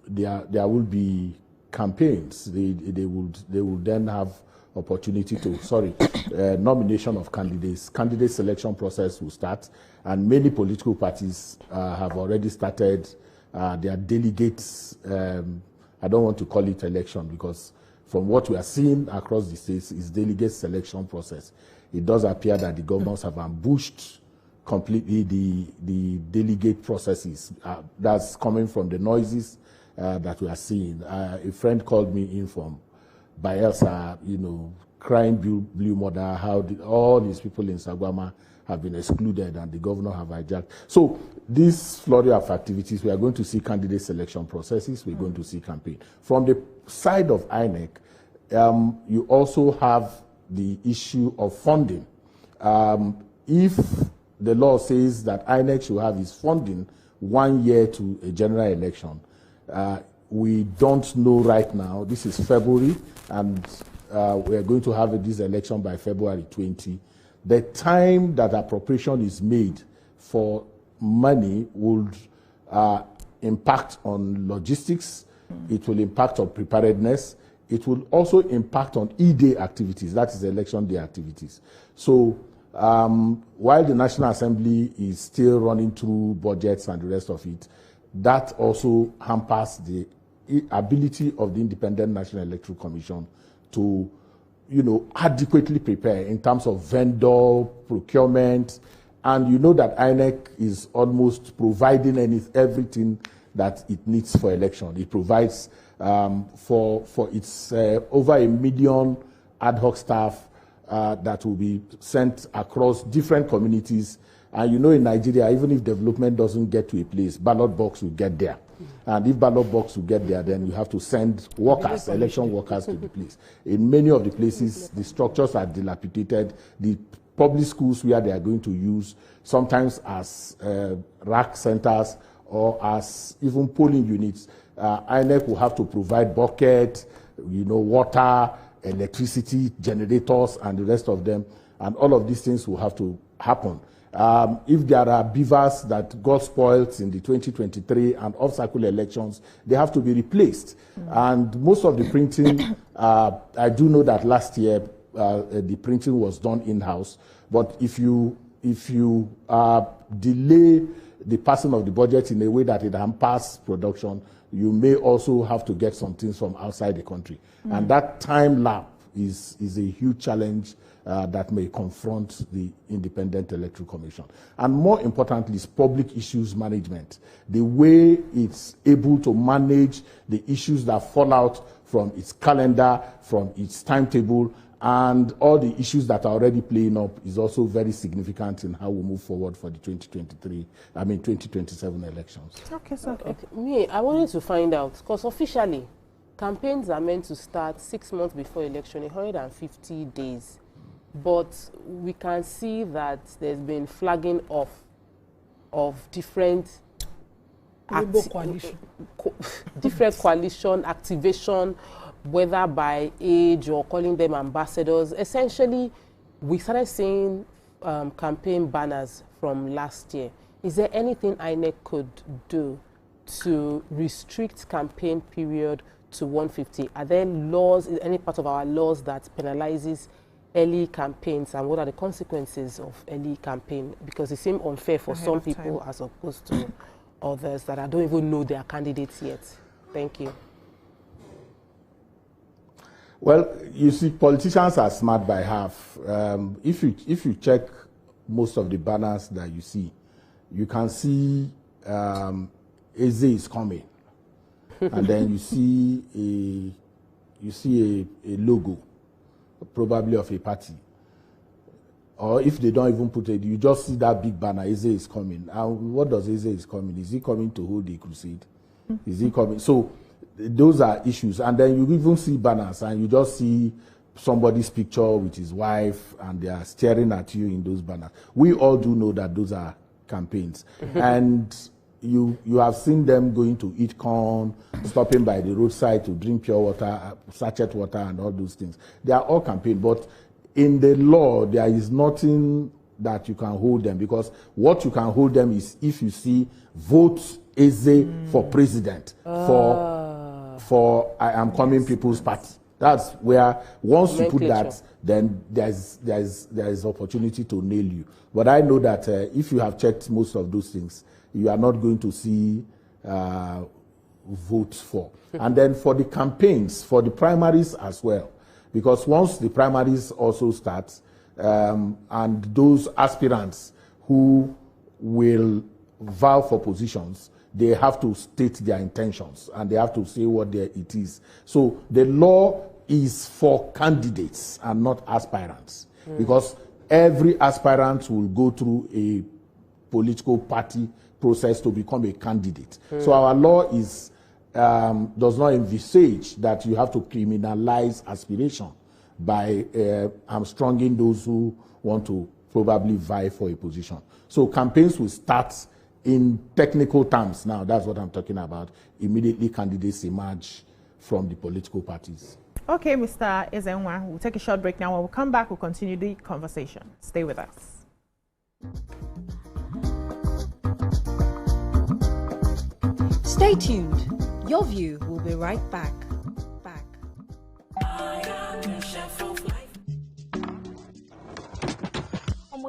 [SPEAKER 22] will be campaigns. They will then have opportunity to, nomination of candidates. Candidate selection process will start, and many political parties have already started their delegates. I don't want to call it election, because from what we are seeing across the states is delegate selection process. It does appear that the governors have ambushed completely the delegate processes. That's coming from the noises that we are seeing. A friend called me in from Bayelsa, crying blue mother, how all these people in Sagwama have been excluded and the governor have hijacked. So this flurry of activities, we are going to see candidate selection processes, we're going to see campaign. From the side of INEC, you also have the issue of funding. If the law says that INEC should have its funding 1 year to a general election, we don't know right now. This is February, and we are going to have this election by February 20. The time that appropriation is made for money would impact on logistics. It will impact on preparedness. It will also impact on E-Day activities, that is election day activities. So while the National Assembly is still running through budgets and the rest of it, that also hampers the ability of the Independent National Electoral Commission to, adequately prepare in terms of vendor procurement. And you know that INEC is almost providing everything that it needs for election. It provides for its over 1 million ad hoc staff that will be sent across different communities. And in Nigeria, even if development doesn't get to a place, ballot box will get there. And if ballot box will get there, then you have to send workers, election workers to the place. In many of the places, the structures are dilapidated. The public schools where they are going to use, sometimes as rack centers or as even polling units, INEC will have to provide bucket, water, electricity, generators, and the rest of them. And all of these things will have to happen. If there are beavers that got spoiled in the 2023 and off-cycle elections, they have to be replaced. And most of the printing, I do know that last year the printing was done in-house. But if you delay the passing of the budget in a way that it hampers production, you may also have to get some things from outside the country. And that time lapse is a huge challenge that may confront the Independent Electoral Commission. And more importantly, is public issues management. The way it's able to manage the issues that fall out from its calendar, from its timetable, and all the issues that are already playing up is also very significant in how we move forward for the 2027 elections.
[SPEAKER 1] Okay, so
[SPEAKER 3] Me, I wanted to find out, because officially, campaigns are meant to start 6 months before election, 150 days. But we can see that there's been flagging off of different coalition activation, whether by age or calling them ambassadors. Essentially, we started seeing campaign banners from last year. Is there anything Inec could do to restrict campaign period to 150? Are there laws, any part of our laws that penalizes early campaigns, and what are the consequences of early campaign? Because it seems unfair for some people as opposed to others that I don't even know their candidates yet. Thank you.
[SPEAKER 22] Well, you see, politicians are smart by half. If you check most of the banners that you see, you can see Eze is coming, and then you see a logo, probably of a party. Or if they don't even put it, you just see that big banner, Eze is coming. And what does Eze is coming? Is he coming to hold the crusade? Is he coming? So those are issues. And then you even see banners and you just see somebody's picture with his wife and they are staring at you in those banners. We all do know that those are campaigns. And you have seen them going to eat corn, stopping by the roadside to drink pure water, sachet water, and all those things. They are all campaign, but in the law, there is nothing that you can hold them, because what you can hold them is if you see vote Eze for president, for I Am Coming People's Party. That's where once you put that, then there is opportunity to nail you. But I know that if you have checked most of those things, you are not going to see votes for. And then for the campaigns, for the primaries as well, because once the primaries also start, and those aspirants who will vow for positions, they have to state their intentions and they have to say what it is. So the law is for candidates and not aspirants, because every aspirant will go through a political party process to become a candidate. So our law is does not envisage that you have to criminalize aspiration by hamstringing those who want to probably vie for a position. So campaigns will start in technical terms now. That's what I'm talking about. Immediately candidates emerge from the political parties. Okay, Mr. Ezenwa, we'll take a short break now. When we come back, we'll continue the conversation. Stay with us.
[SPEAKER 16] Stay tuned. Your view will be right back.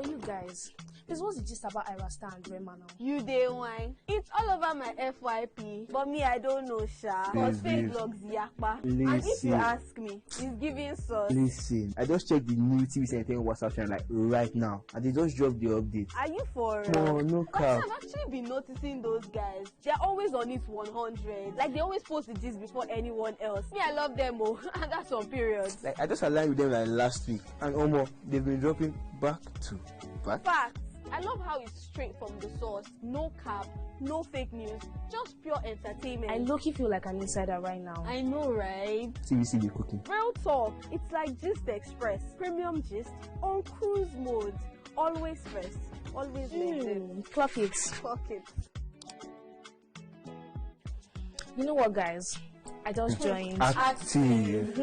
[SPEAKER 14] You guys, this was just about Irasta and Rema now.
[SPEAKER 13] You day wine. It's all over my FYP, but me I don't know, Sha. Cause fake logs yakpa. And if you ask me, it's giving sauce.
[SPEAKER 21] Listen, I just checked the new tvcentertainment WhatsApp channel like right now, and they just dropped the update.
[SPEAKER 13] Are you for
[SPEAKER 21] No, no cap.
[SPEAKER 13] I've actually been noticing those guys. They're always on it 100. Like they always post the gist before anyone else. Me, I love them, oh, and that's on periods.
[SPEAKER 21] Like I just aligned with them like last week, and they've been dropping back to back.
[SPEAKER 13] Facts. I love how it's straight from the source. No cap, no fake news, just pure entertainment.
[SPEAKER 14] I low-key feel like an insider right now.
[SPEAKER 13] I know, right?
[SPEAKER 21] TVC be cooking.
[SPEAKER 13] Real talk. It's like Gist Express. Premium gist on cruise mode. Always first. Always
[SPEAKER 14] Clock it.
[SPEAKER 13] Clock it.
[SPEAKER 14] You know what, guys? I just joined.
[SPEAKER 21] Active.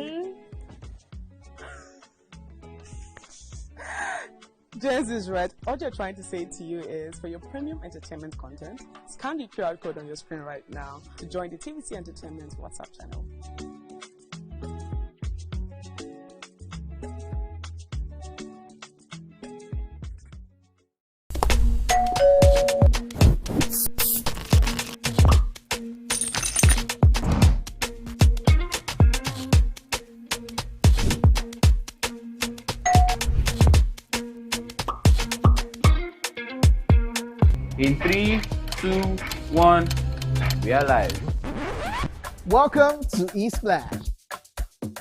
[SPEAKER 19] Jess is right. All you're trying to say to you is, for your premium entertainment content, scan the QR code on your screen right now to join the TVC Entertainment WhatsApp channel.
[SPEAKER 6] In 3, 2, 1, we are live.
[SPEAKER 7] Welcome to eSplash.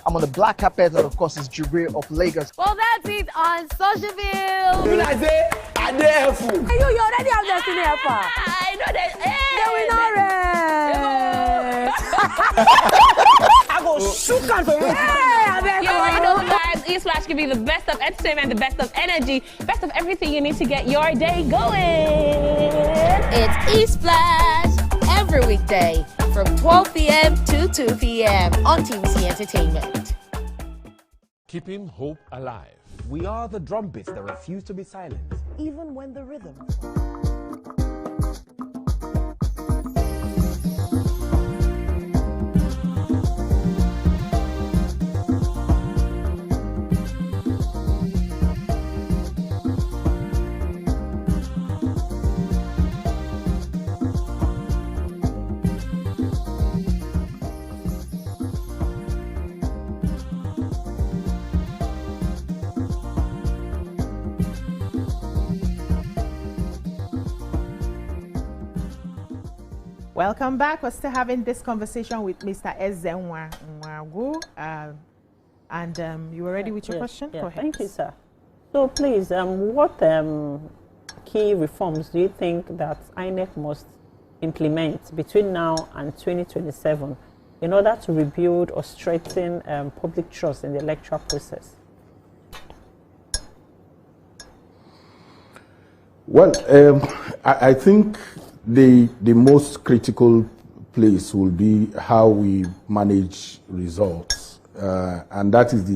[SPEAKER 7] I'm on the black carpet, and of course, it's Jubril of Lagos.
[SPEAKER 5] Well, that's it on SocialVille.
[SPEAKER 7] When I say, I dare fool.
[SPEAKER 5] You already have Destiny Alpha. I know that.
[SPEAKER 7] I go shoot out for you.
[SPEAKER 8] You already know, guys. eSplash give you the best of entertainment, the best of energy, best of everything you need to get your day going.
[SPEAKER 5] It's eSplash every weekday from 12 p.m. to 2 p.m. on TVC Entertainment.
[SPEAKER 9] Keeping hope alive.
[SPEAKER 10] We are the drumbeats that refuse to be silenced, even when the rhythm
[SPEAKER 1] Welcome back. We're still having this conversation with Mr. Ezenwa Nwagu. And you were ready with your question?
[SPEAKER 4] Yeah,
[SPEAKER 1] Go ahead.
[SPEAKER 4] thank you, sir. So please, what key reforms do you think that Inec must implement between now and 2027 in order to rebuild or strengthen public trust in the electoral process?
[SPEAKER 22] Well, I think the most critical place will be how we manage results, and that is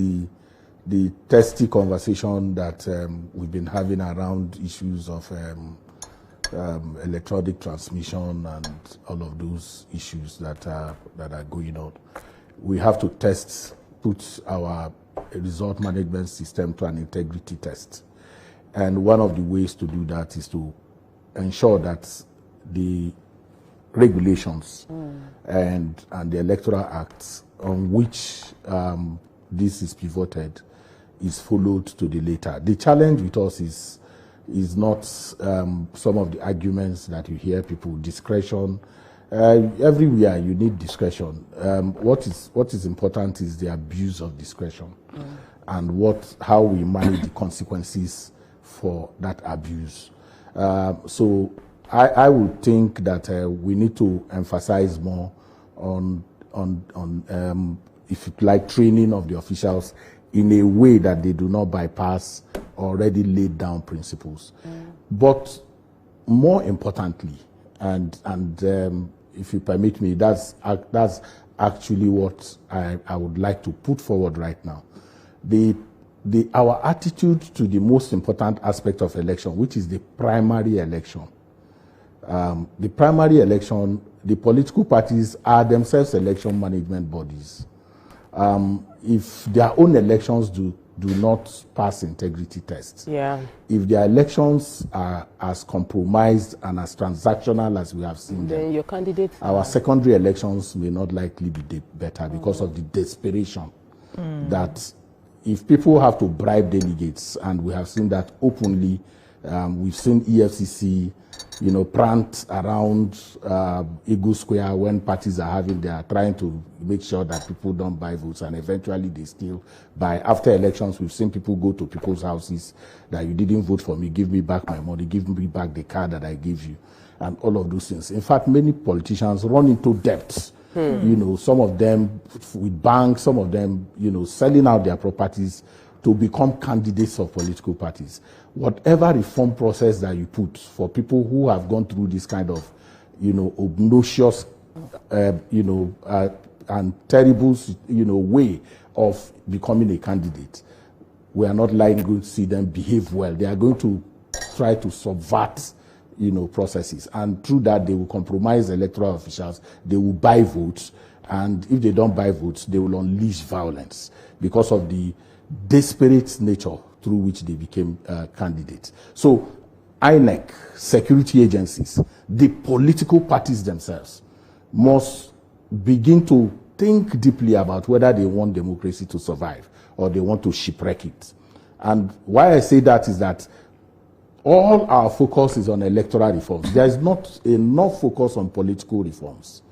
[SPEAKER 22] the testy conversation that we've been having around issues of electronic transmission and all of those issues that are going on. We have to put our result management system to an integrity test, and one of the ways to do that is to ensure that the regulations and the Electoral Acts on which this is pivoted is followed to the letter. The challenge with us is not some of the arguments that you hear people, discretion. Everywhere you need discretion. What is important is the abuse of discretion and how we manage the consequences for that abuse. So I would think that we need to emphasize more on if you like, training of the officials in a way that they do not bypass already laid down principles. But more importantly, and if you permit me, that's actually what I would like to put forward right now. Our attitude to the most important aspect of election, which is the primary election. The primary election, the political parties are themselves election management bodies. If their own elections do not pass integrity tests, if their elections are as compromised and as transactional as we have seen
[SPEAKER 3] then your candidates,
[SPEAKER 22] our secondary elections may not likely be better because of the desperation that if people have to bribe delegates, and we have seen that openly, we've seen EFCC, prant around Eagle Square when parties they are trying to make sure that people don't buy votes, and eventually they still buy. After elections, we've seen people go to people's houses that you didn't vote for me, give me back my money, give me back the card that I gave you, and all of those things. In fact, many politicians run into debts. Some of them with banks, some of them, selling out their properties to become candidates of political parties. Whatever reform process that you put for people who have gone through this kind of, obnoxious, and terrible, way of becoming a candidate, we are not likely going to see them behave well. They are going to try to subvert, processes. And through that, they will compromise electoral officials. They will buy votes. And if they don't buy votes, they will unleash violence because of the desperate nature through which they became candidates. So Inec, security agencies, the political parties themselves must begin to think deeply about whether they want democracy to survive or they want to shipwreck it. And why I say that is that all our focus is on electoral reforms. There is not enough focus on political reforms.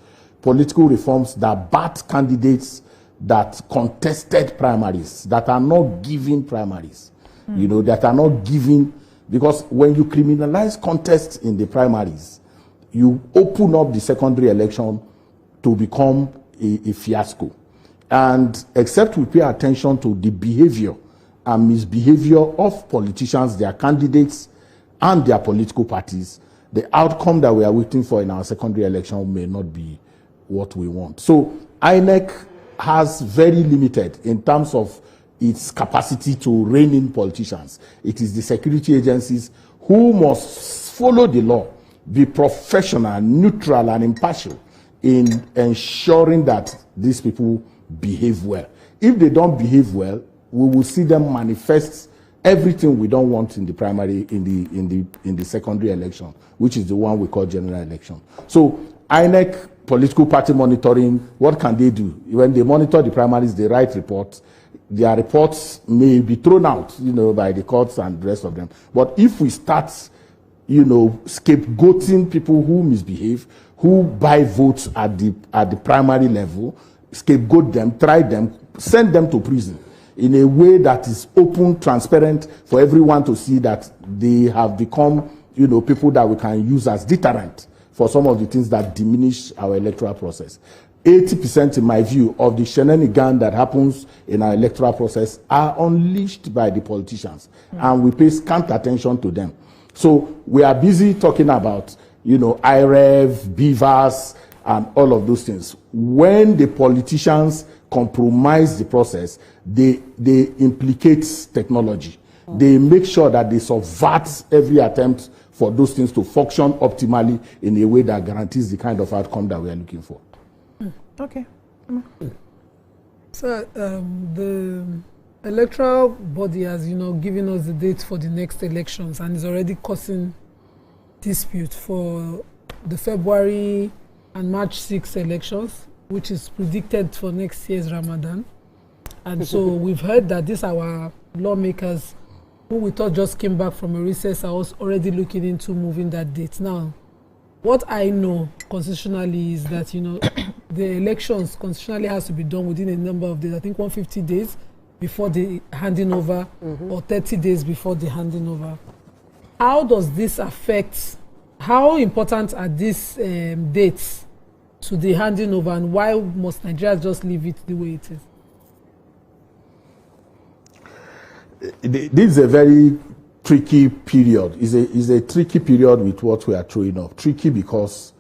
[SPEAKER 22] Political reforms that bat candidates that contested primaries, that are not giving primaries, that are not giving, because when you criminalize contests in the primaries, you open up the secondary election to become a fiasco. And except we pay attention to the behavior and misbehavior of politicians, their candidates, and their political parties, the outcome that we are waiting for in our secondary election may not be what we want. So INEC has very limited in terms of its capacity to rein in politicians. It is the security agencies who must follow the law, be professional, neutral, and impartial in ensuring that these people behave well. If they don't behave well, we will see them manifest everything we don't want in the primary, in the secondary election, which is the one we call general election. So INEC, political party monitoring, what can they do? When they monitor the primaries, they write reports. Their reports may be thrown out, by the courts and the rest of them. But if we start, scapegoating people who misbehave, who buy votes at the primary level, scapegoat them, try them, send them to prison in a way that is open, transparent for everyone to see that they have become, people that we can use as deterrent for some of the things that diminish our electoral process. 80%, in my view, of the shenanigans that happens in our electoral process are unleashed by the politicians, and we pay scant attention to them. So we are busy talking about, IREV, BVAS, and all of those things. When the politicians compromise the process, they implicate technology. They make sure that they subvert every attempt for those things to function optimally in a way that guarantees the kind of outcome that we are looking for.
[SPEAKER 1] Okay.
[SPEAKER 2] So the electoral body has, given us the date for the next elections and is already causing dispute for the February and March 6 elections, which is predicted for next year's Ramadan. And so we've heard that these our lawmakers, who we thought just came back from a recess, are also already looking into moving that date. Now, what I know constitutionally is that, the elections constitutionally has to be done within a number of days. I think 150 days before the handing over, or 30 days before the handing over. How does this affect, how important are these dates to the handing over, and why must Nigeria just leave it the way it is?
[SPEAKER 22] This is a very tricky period. It's a tricky period with what we are throwing up. Tricky because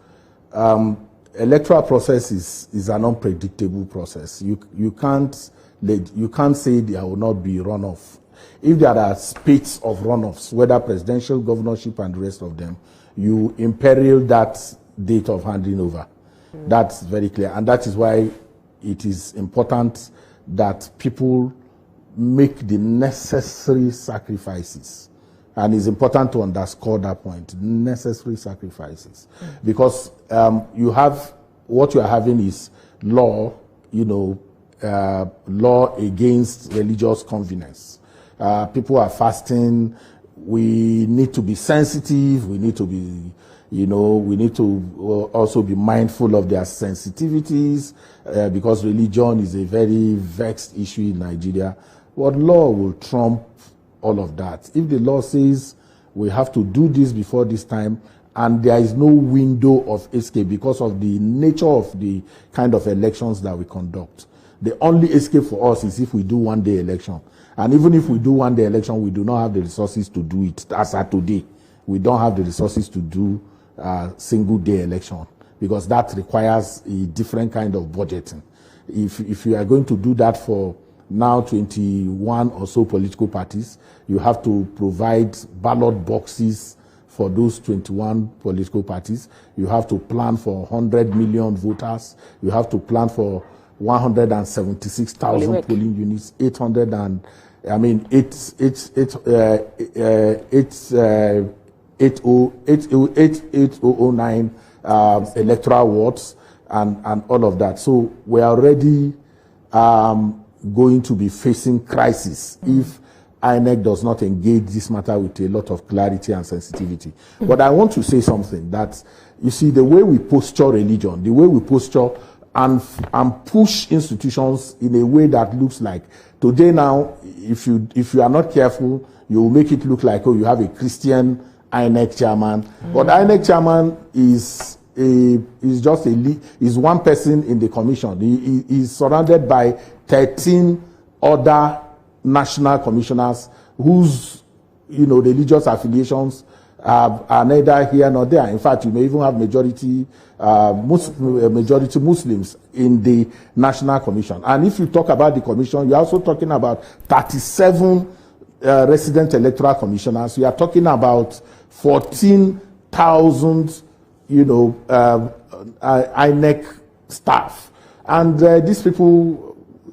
[SPEAKER 22] electoral process is an unpredictable process. You can't say there will not be runoff. If there are spates of runoffs, whether presidential, governorship, and the rest of them, you imperil that date of handing over. That's very clear, and that is why it is important that people make the necessary sacrifices. And it's important to underscore that point, necessary sacrifices. Because what you are having is law, law against religious convenience. People are fasting. We need to be sensitive. We need to be, we need to also be mindful of their sensitivities, because religion is a very vexed issue in Nigeria. But law will trump all of that. If the law says we have to do this before this time, and there is no window of escape because of the nature of the kind of elections that we conduct, the only escape for us is if we do one-day election. And even if we do one-day election, we do not have the resources to do it. As at today, we don't have the resources to do a single-day election, because that requires a different kind of budgeting. If you are going to do that for now 21 or so political parties. You have to provide ballot boxes for those 21 political parties. You have to plan for 100 million voters. You have to plan for 176,000 polling units, 809 electoral wards and all of that. So we are already going to be facing crisis if INEC does not engage this matter with a lot of clarity and sensitivity. But I want to say something that, you see, the way we posture religion, the way we posture and push institutions in a way that looks like, today now, if you are not careful, you will make it look like, oh, you have a Christian INEC chairman. But the INEC chairman is one person in the commission. He is surrounded by 13 other national commissioners whose religious affiliations are neither here nor there. In fact, you may even have majority Muslims in the national commission. And if you talk about the commission, you're also talking about 37 resident electoral commissioners. We are talking about 14,000 INEC staff, and these people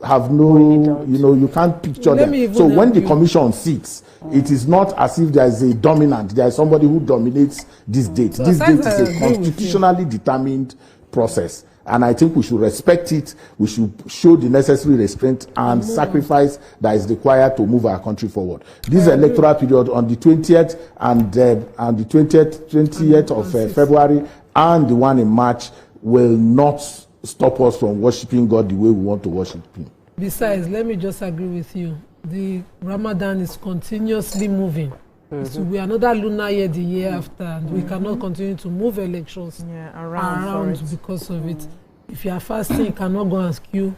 [SPEAKER 22] have no, you can't picture them. So when the commission sits, it is not as if there is a dominant, there is somebody who dominates this date. So this date is a constitutionally determined process, and I think we should respect it. We should show the necessary restraint and sacrifice that is required to move our country forward. This electoral period on the 20th and the 20th of February and the one in March will not stop us from worshiping God the way we want to worship Him.
[SPEAKER 2] Besides, let me just agree with you. The Ramadan is continuously moving. It will be another lunar year the year after, and we cannot continue to move elections around because of it. If you are fasting, you cannot go and queue.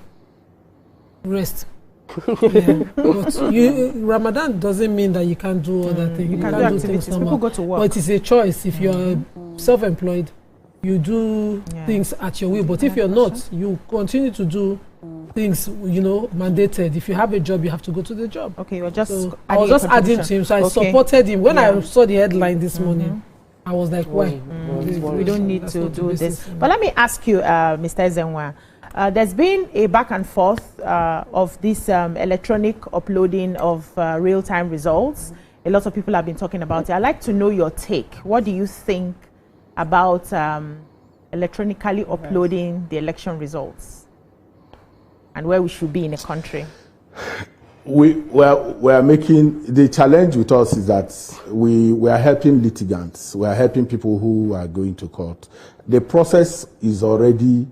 [SPEAKER 2] Rest. But Ramadan doesn't mean that you can't do other things. You can do things normal. People go to work. But it is a choice. If you are self-employed, you do things at your will. But if you're not, you continue to do things, mandated. If you have a job, you have to go to the job.
[SPEAKER 1] Okay, you're just
[SPEAKER 2] I was just adding to him, so I supported him. When I saw the headline this morning, I was like, why?
[SPEAKER 1] We don't need to do this. But let me ask you, Mr. Ezenwa, there's been a back and forth of this electronic uploading of real-time results. A lot of people have been talking about it. I'd like to know your take. What do you think about electronically uploading the election results and where we should be in a country?
[SPEAKER 22] We are making, the challenge with us is that we are helping litigants. We are helping people who are going to court. The process is already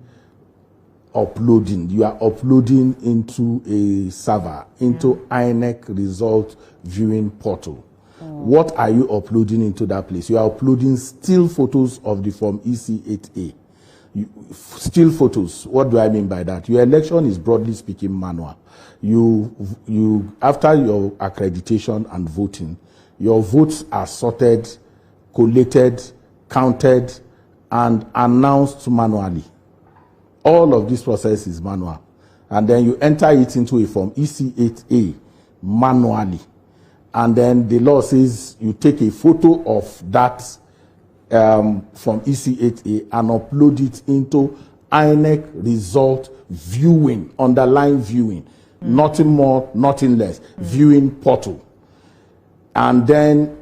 [SPEAKER 22] uploading. You are uploading into a server, into INEC result viewing portal. What are you uploading into that place? You are uploading still photos of the Form EC8A. Still photos. What do I mean by that? Your election is, broadly speaking, manual. You after your accreditation and voting, your votes are sorted, collated, counted, and announced manually. All of this process is manual. And then you enter it into a Form EC8A manually. And then the law says you take a photo of that from EC8A and upload it into INEC result viewing, underline viewing, nothing more, nothing less, viewing portal. And then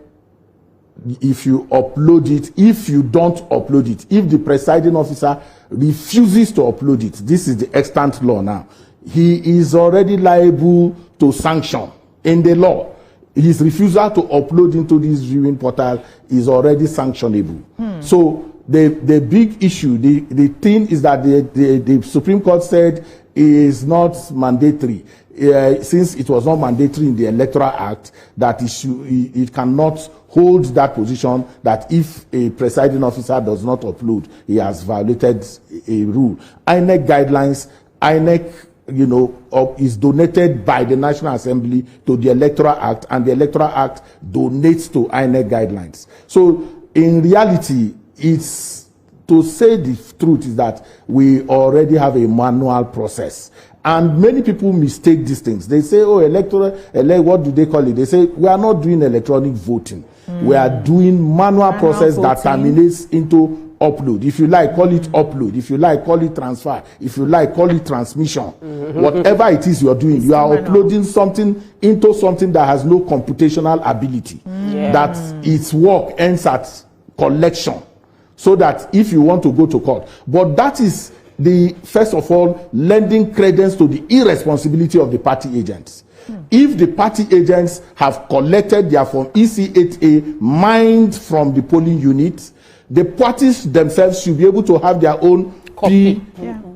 [SPEAKER 22] if you upload it, if you don't upload it, if the presiding officer refuses to upload it, this is the extant law now, he is already liable to sanction in the law. His refusal to upload into this viewing portal is already sanctionable. So the big issue, the thing is that the Supreme Court said is not mandatory. Since it was not mandatory in the Electoral Act, that it cannot hold that position, that if a presiding officer does not upload, he has violated a rule. INEC guidelines, INEC is donated by the National Assembly to the Electoral Act, and the Electoral Act donates to INEC guidelines. So in reality, it's to say the truth is that we already have a manual process. And many people mistake these things. They say, oh, electoral, what do they call it? They say, we are not doing electronic voting. We are doing manual process that terminates into upload. If you like, call it upload. If you like, call it transfer. If you like, call it transmission. Whatever it is you are doing, you are uploading something into something that has no computational ability. That its work ends at collection. So that if you want to go to court. But that is first of all, lending credence to the irresponsibility of the party agents. If the party agents have collected their form EC8A mined from the polling unit, the parties themselves should be able to have their own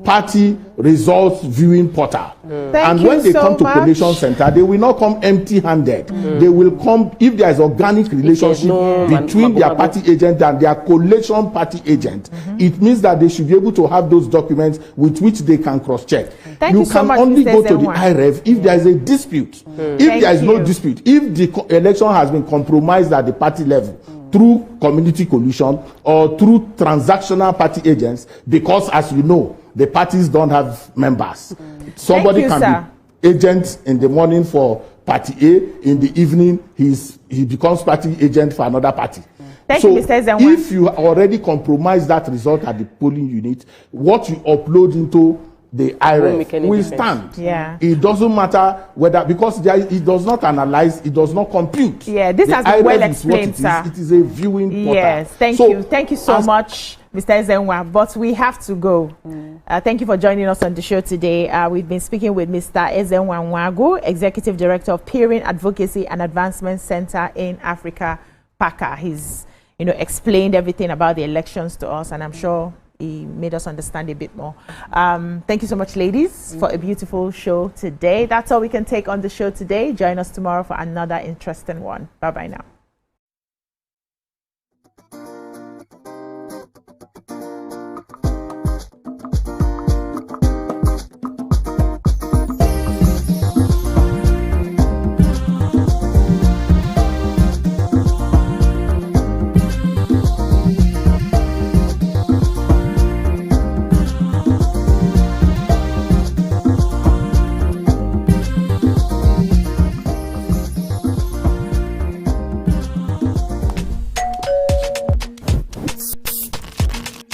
[SPEAKER 22] party results viewing portal. And when they come to collation center, they will not come empty-handed. They will come if there is organic relationship between their party agent and their collation party agent. It means that they should be able to have those documents with which they can cross-check. You can only go to the IREV if there is a dispute. If there is no dispute, if the election has been compromised at the party level, through community collusion or through transactional party agents, because as you know, the parties don't have members. Somebody can be agent in the morning for party A, in the evening he becomes party agent for another party. So if you already compromise that result at the polling unit, what you upload into the IREF will stand. It doesn't matter whether, because it does not analyze, it does not compute.
[SPEAKER 1] This has been well explained, sir.
[SPEAKER 22] It is a viewing portal.
[SPEAKER 1] Yes, thank you so much, Mr. Ezenwa. But we have to go. Thank you for joining us on the show today. We've been speaking with Mr. Ezenwa Nwagu, Executive Director of Peering Advocacy and Advancement Center in Africa, PACA. He's explained everything about the elections to us, and I'm sure he made us understand a bit more. Thank you so much, ladies, for a beautiful show today. That's all we can take on the show today. Join us tomorrow for another interesting one. Bye-bye now.